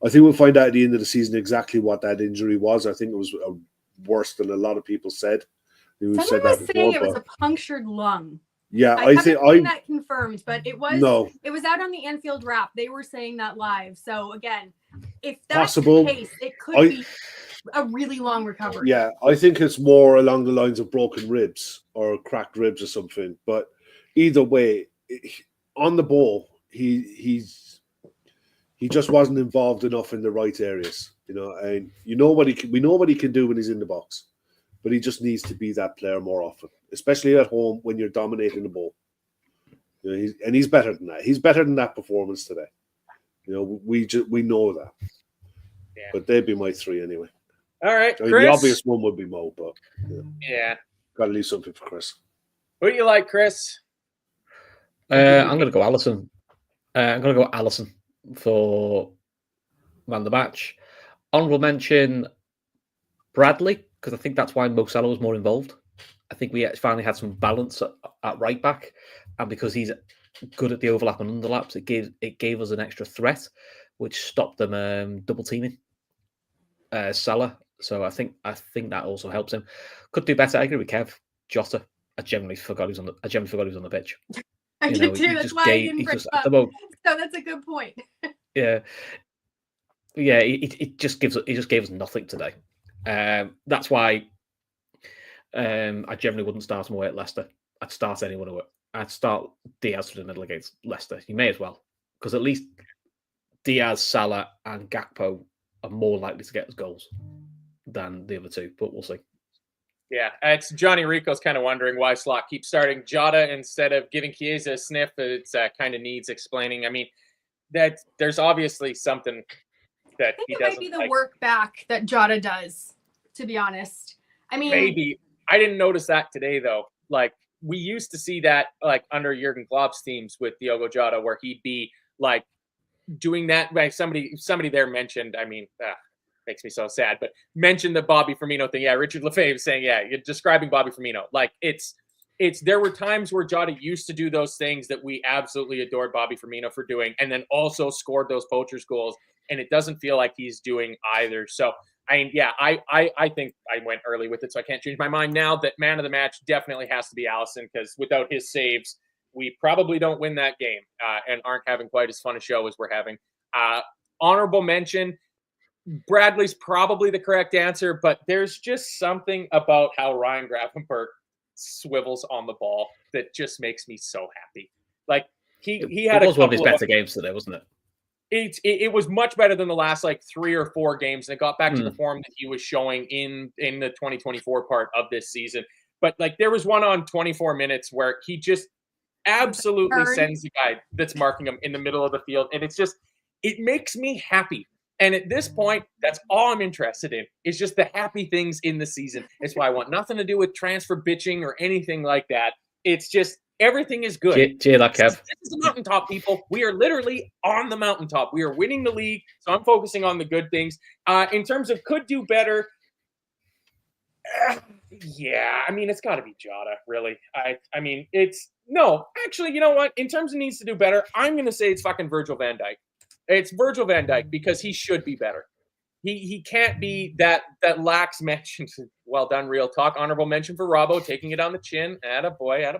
[SPEAKER 2] I think we'll find out at the end of the season exactly what that injury was. I think it was worse than a lot of people said.
[SPEAKER 4] Someone was saying it was a punctured lung.
[SPEAKER 2] Yeah,
[SPEAKER 4] I haven't seen that confirmed, but it was out on the Anfield Wrap. They were saying that live. So again, if that's the case, it could be a really long recovery.
[SPEAKER 2] Yeah, I think it's more along the lines of broken ribs or cracked ribs or something. But either way, on the ball, he just wasn't involved enough in the right areas. And we know what he can do when he's in the box. But he just needs to be that player more often, especially at home when you're dominating the ball. He's better than that. He's better than that performance today. We know that. Yeah. But they'd be my 3 anyway.
[SPEAKER 1] All right, Chris.
[SPEAKER 2] The obvious one would be Mo, but
[SPEAKER 1] yeah,
[SPEAKER 2] got to leave something for Chris.
[SPEAKER 1] Who do you like, Chris?
[SPEAKER 3] I'm going to go Allison. I'm going to go Allison for man of the match. Honourable mention, Bradley, because I think that's why Mo Salah was more involved. I think we finally had some balance at right back, and because he's good at the overlap and underlaps, it gave us an extra threat, which stopped them double teaming Salah. So I think that also helps him. Could do better. I agree with Kev. Jota. I generally forgot he was on the pitch.
[SPEAKER 4] I did too. That's why I didn't bring him up. So that's a good point.
[SPEAKER 3] Yeah. It just gave us nothing today. That's why I generally wouldn't start him away at Leicester. I'd start anyone away. I'd start Diaz through the middle against Leicester. You may as well, because at least Diaz, Salah, and Gakpo are more likely to get us goals than the other two, but we'll see.
[SPEAKER 1] Yeah, it's Johnny Rico's kind of wondering why Slot keeps starting Jota instead of giving Chiesa a sniff. It's kind of needs explaining. I mean, that there's obviously something that
[SPEAKER 4] I think
[SPEAKER 1] he
[SPEAKER 4] it
[SPEAKER 1] doesn't
[SPEAKER 4] might be the
[SPEAKER 1] like.
[SPEAKER 4] work back that Jota does, to be honest. I mean,
[SPEAKER 1] Maybe. I didn't notice that today, though. Like, we used to see that, like, under Jurgen Klopp's teams with Diogo Jota, where he'd be, like, doing that. Like, somebody there mentioned, I mean, makes me so sad, but mentioned the Bobby Firmino thing. Yeah, Richard Lefebvre saying, yeah, you're describing Bobby Firmino. Like, it's there were times where Jota used to do those things that we absolutely adored Bobby Firmino for doing, and then also scored those poachers goals, and it doesn't feel like he's doing either. So, I mean, yeah, I think I went early with it, so I can't change my mind now that man of the match definitely has to be Allison, because without his saves, we probably don't win that game and aren't having quite as fun a show as we're having. Honorable mention, Bradley's probably the correct answer, but there's just something about how Ryan Gravenberch swivels on the ball that just makes me so happy. Like, he had
[SPEAKER 3] it was
[SPEAKER 1] a
[SPEAKER 3] one of his
[SPEAKER 1] couple
[SPEAKER 3] better games today, wasn't it?
[SPEAKER 1] It was much better than the last like 3 or 4 games, and it got back to the form that he was showing in the 2024 part of this season. But like, there was one on 24 minutes where he just absolutely sends the guy that's marking him in the middle of the field, and it makes me happy. And at this point, that's all I'm interested in, is just the happy things in the season. It's why I want nothing to do with transfer bitching or anything like that. It's just everything is good.
[SPEAKER 3] Cheer that, Kev.
[SPEAKER 1] This is the mountaintop, people. We are literally on the mountaintop. We are winning the league, so I'm focusing on the good things. In terms of could do better, yeah, I mean, it's got to be Jota, really. I mean, actually, you know what? In terms of needs to do better, I'm going to say it's fucking Virgil van Dijk. It's Virgil van Dijk, because he should be better. He can't be that lax mention. Well done, real talk. Honorable mention for Robbo, taking it on the chin. Attaboy.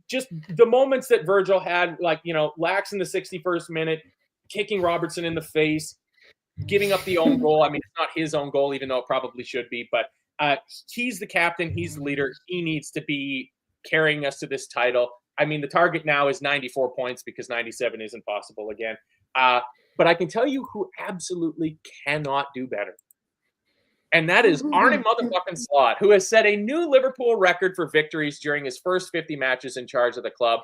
[SPEAKER 1] Just the moments that Virgil had, like, lax in the 61st minute, kicking Robertson in the face, giving up the own goal. I mean, it's not his own goal, even though it probably should be, but he's the captain. He's the leader. He needs to be carrying us to this title. I mean, the target now is 94 points, because 97 isn't possible again. But I can tell you who absolutely cannot do better. And that is Arne motherfucking Slot, who has set a new Liverpool record for victories during his first 50 matches in charge of the club.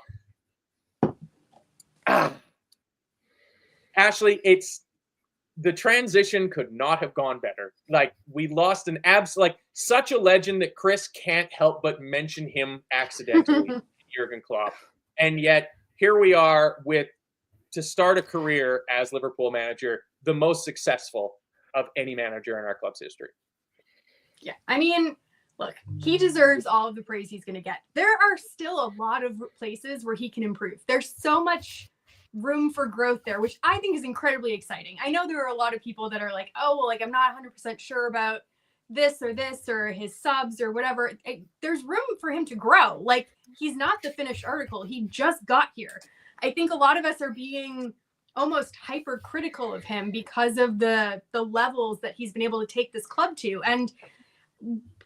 [SPEAKER 1] Ashley, the transition could not have gone better. Like, we lost such a legend that Chris can't help but mention him accidentally, Jurgen Klopp. And yet, here we are to start a career as Liverpool manager, the most successful of any manager in our club's history.
[SPEAKER 4] Yeah, I mean, look, he deserves all of the praise he's going to get. There are still a lot of places where he can improve. There's so much room for growth there, which I think is incredibly exciting. I know there are a lot of people that are like, oh, well, like, I'm not 100% sure about this or his subs or whatever. There's room for him to grow. Like, he's not the finished article. He just got here. I think a lot of us are being almost hypercritical of him because of the levels that he's been able to take this club to. And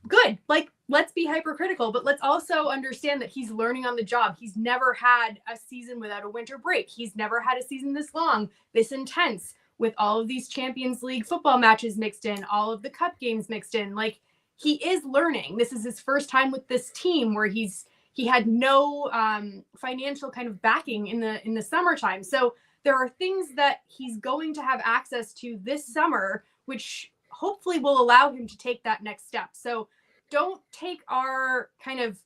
[SPEAKER 4] good, like, let's be hypercritical, but let's also understand that he's learning on the job. He's never had a season without a winter break. He's never had a season this long, this intense, with all of these Champions League football matches mixed in, all of the cup games mixed in. Like, he is learning. This is his first time with this team where he had no financial kind of backing in the summertime. So there are things that he's going to have access to this summer, which hopefully will allow him to take that next step. So don't take our kind of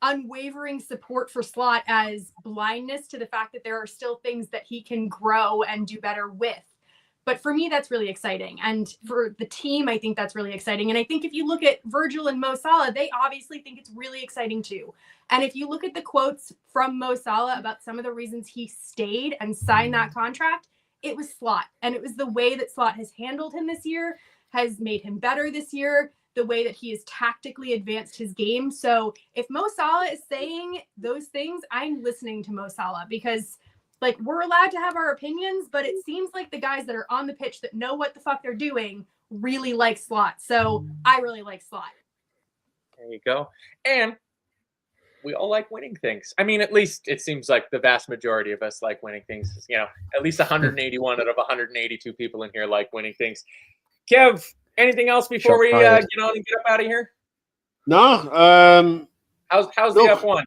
[SPEAKER 4] unwavering support for Slot as blindness to the fact that there are still things that he can grow and do better with. But for me, that's really exciting. And for the team, I think that's really exciting. And I think if you look at Virgil and Mo Salah, they obviously think it's really exciting too. And if you look at the quotes from Mo Salah about some of the reasons he stayed and signed that contract, it was Slot. And it was the way that Slot has handled him this year, has made him better this year, the way that he has tactically advanced his game. So if Mo Salah is saying those things, I'm listening to Mo Salah, because, like, we're allowed to have our opinions, but it seems like the guys that are on the pitch that know what the fuck they're doing really like Slot. So I really like Slot.
[SPEAKER 1] There you go. And we all like winning things. I mean, at least it seems like the vast majority of us like winning things. You know, at least 181 out of 182 people in here like winning things. Kev, anything else before we get on and get up out of here?
[SPEAKER 2] No.
[SPEAKER 1] How's the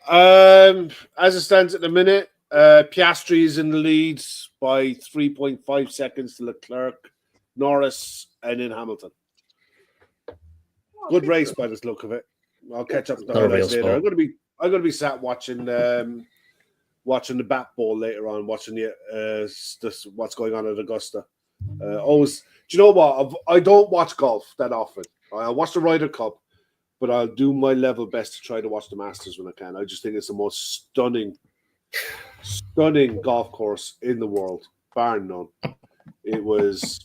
[SPEAKER 2] F1? As it stands at the minute, Piastri is in the leads by 3.5 seconds to Leclerc, Norris, and then Hamilton. Good race by this look of it. I'll catch up with the highlights later. I'm gonna be sat watching the Bat Bowl later on, watching what's going on at Augusta. Always, do you know what? I don't watch golf that often. I watch the Ryder Cup, but I'll do my level best to try to watch the Masters when I can. I just think it's the most stunning golf course in the world, bar none. It was,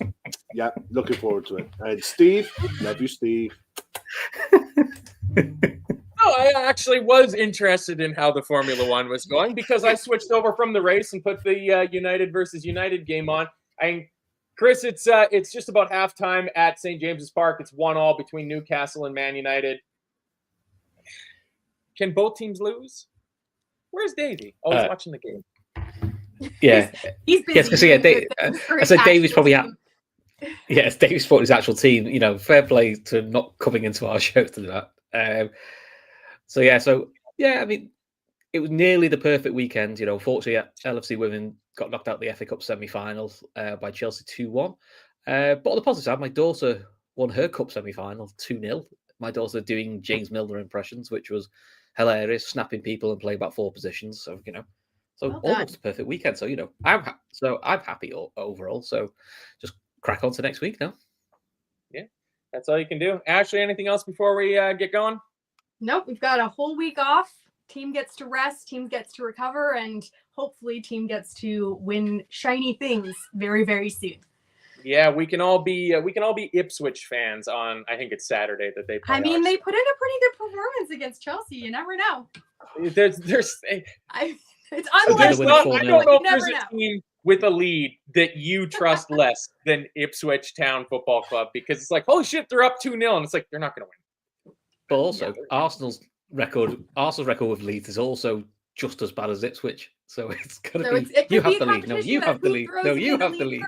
[SPEAKER 2] looking forward to it. And Steve, love you, Steve.
[SPEAKER 1] I actually was interested in how the Formula One was going because I switched over from the race and put the United versus United game on. Chris, it's just about halftime at St. James's Park. It's 1-1 between Newcastle and Man United. Can both teams lose? Where's Davey? Oh, he's watching the game.
[SPEAKER 3] Yeah,
[SPEAKER 4] he's busy.
[SPEAKER 3] Yes, I said Davey's probably out. Yes, Davey's fought his actual team. You know, fair play to not coming into our show to do that. I mean, it was nearly the perfect weekend. You know, fortunately, LFC women got knocked out the FA Cup semi-finals by Chelsea 2-1. But on the positive side, my daughter won her cup semi-final 2-0. My daughter doing James Milner impressions, which was hilarious, snapping people and playing about 4 positions. So almost a perfect weekend. So I'm happy overall. So just crack on to next week now.
[SPEAKER 1] Yeah, that's all you can do. Ashley, anything else before we get going?
[SPEAKER 4] Nope, we've got a whole week off. Team gets to rest, team gets to recover, and hopefully team gets to win shiny things very, very soon.
[SPEAKER 1] Yeah, we can all be Ipswich fans on, I think it's Saturday that they play.
[SPEAKER 4] I mean, they put in a pretty good performance against Chelsea. You never know.
[SPEAKER 1] It's
[SPEAKER 4] unlikely.
[SPEAKER 1] I don't know if there's a team with a lead that you trust less than Ipswich Town Football Club, because it's like, holy shit, they're up 2-0, and it's like, they're not going to win.
[SPEAKER 3] But also, Arsenal's record with Leeds is also just as bad as Ipswich. So it's going to be, you have the lead. No, you have the lead. No, you have the lead.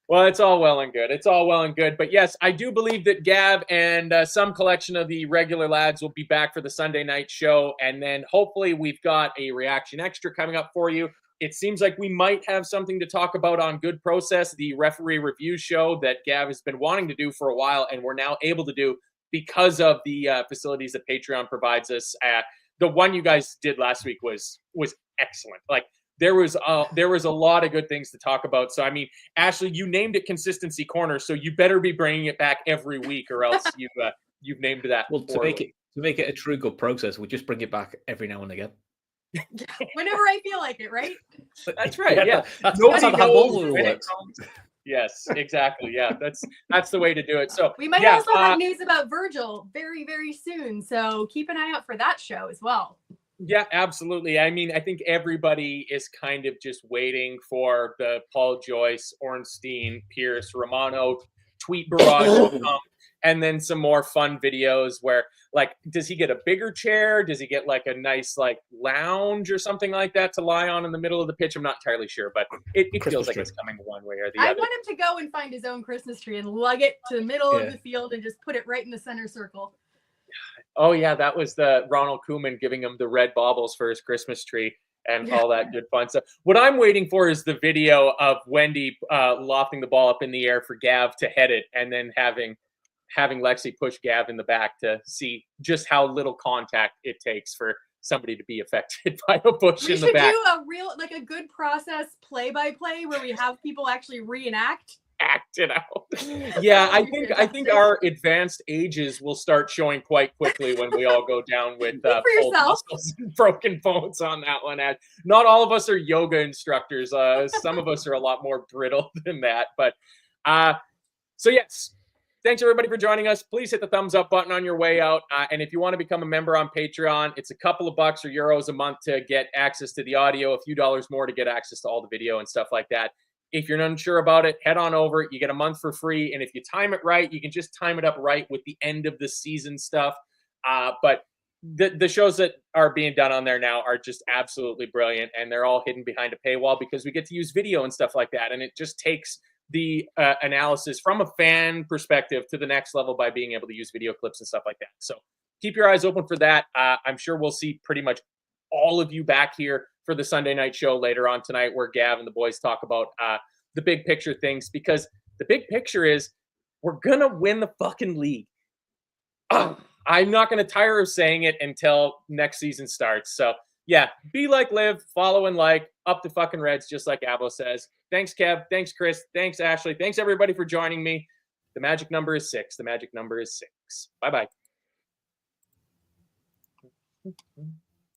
[SPEAKER 1] Well, it's all well and good. It's all well and good. But yes, I do believe that Gav and some collection of the regular lads will be back for the Sunday night show. And then hopefully we've got a reaction extra coming up for you. It seems like we might have something to talk about on Good Process, the referee review show that Gav has been wanting to do for a while, and we're now able to do because of the facilities that Patreon provides us. The one you guys did last week was excellent. Like, there was a lot of good things to talk about. So, I mean, Ashley, you named it Consistency Corner, so you better be bringing it back every week, or else you've named that.
[SPEAKER 3] Well, to make it a true Good Process, we just bring it back every now and again.
[SPEAKER 4] Whenever I feel like it, right?
[SPEAKER 1] That's right. Yeah,
[SPEAKER 3] that's how the handball works.
[SPEAKER 1] Yes, exactly. Yeah, that's the way to do it. So
[SPEAKER 4] we might also have news about Virgil very, very soon. So keep an eye out for that show as well.
[SPEAKER 1] Yeah, absolutely. I mean, I think everybody is kind of just waiting for the Paul Joyce, Ornstein, Pierce, Romano tweet barrage to come, and then some more fun videos where, like, does he get a bigger chair? Does he get like a nice like lounge or something like that to lie on in the middle of the pitch? I'm not entirely sure, but it feels like it's coming one way or the other.
[SPEAKER 4] I want him to go and find his own Christmas tree and lug it to the middle of the field and just put it right in the center circle.
[SPEAKER 1] Oh yeah, that was the Ronald Koeman giving him the red baubles for his Christmas tree and all that good fun stuff. What I'm waiting for is the video of Wendy lofting the ball up in the air for Gav to head it, and then having Lexi push Gav in the back to see just how little contact it takes for somebody to be affected by a push in the back.
[SPEAKER 4] We should do a Good Process play-by-play where we have people actually reenact.
[SPEAKER 1] Act it out. Yeah, I think our advanced ages will start showing quite quickly when we all go down with pulled muscles and broken bones on that one. Not all of us are yoga instructors. Some of us are a lot more brittle than that. But so yes. Thanks, everybody, for joining us. Please hit the thumbs up button on your way out. And if you want to become a member on Patreon, it's a couple of bucks or euros a month to get access to the audio, a few dollars more to get access to all the video and stuff like that. If you're unsure about it, head on over. You get a month for free. And if you time it right, you can just time it up right with the end of the season stuff. But the shows that are being done on there now are just absolutely brilliant. And they're all hidden behind a paywall because we get to use video and stuff like that. And it just takes the analysis from a fan perspective to the next level by being able to use video clips and stuff like that. So keep your eyes open for that. I'm sure we'll see pretty much all of you back here for the Sunday night show later on tonight, where Gav and the boys talk about the big picture things, because the big picture is we're going to win the fucking league. I'm not going to tire of saying it until next season starts. So yeah, be like Liv, follow and like, up the fucking Reds, just like Abo says. Thanks, Kev. Thanks, Chris. Thanks, Ashley. Thanks, everybody, for joining me. The magic number is 6. The magic number is 6. Bye-bye.